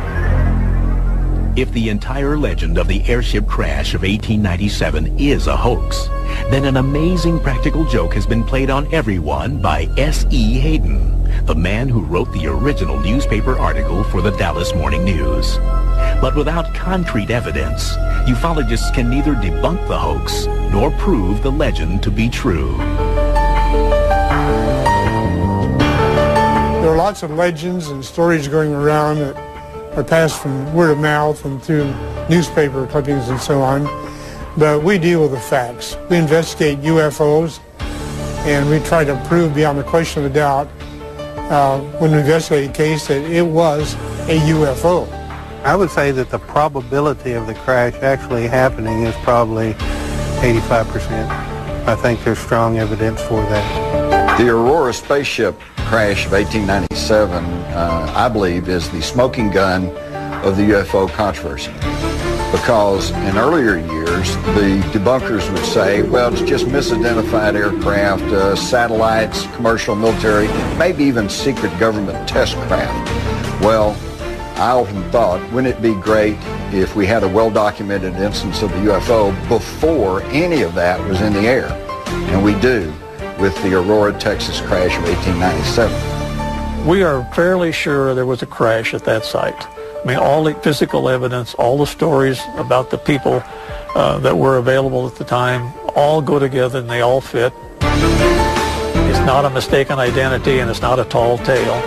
Speaker 18: If the entire legend of the airship crash of 1897 is a hoax, then an amazing practical joke has been played on everyone by S.E. Hayden, the man who wrote the original newspaper article for the Dallas Morning News. But without concrete evidence, ufologists can neither debunk the hoax nor prove the legend to be true.
Speaker 6: There are lots of legends and stories going around that are passed from word of mouth and through newspaper clippings and so on. But we deal with the facts. We investigate UFOs, and we try to prove beyond the question of a doubt when we investigate a case that it was a UFO.
Speaker 22: I would say that the probability of the crash actually happening is probably 85%. I think there's strong evidence for that.
Speaker 19: The Aurora spaceship crash of 1897, I believe, is the smoking gun of the UFO controversy. Because in earlier years, the debunkers would say, well, it's just misidentified aircraft, satellites, commercial, military, maybe even secret government test craft. Well, I often thought, wouldn't it be great if we had a well-documented instance of the UFO before any of that was in the air? And we do, with the Aurora, Texas crash of 1897.
Speaker 20: We are fairly sure there was a crash at that site. I mean, all the physical evidence, all the stories about the people that were available at the time all go together and they all fit. It's not a mistaken identity and it's not a tall tale.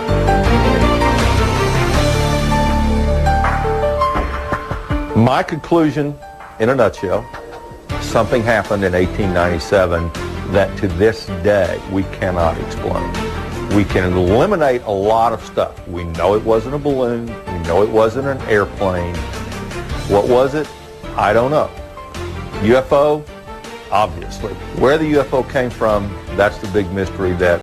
Speaker 21: My conclusion, in a nutshell, something happened in 1897 that to this day we cannot explain. We can eliminate a lot of stuff. We know it wasn't a balloon. We know it wasn't an airplane. What was it? I don't know. UFO? Obviously. Where the UFO came from, that's the big mystery that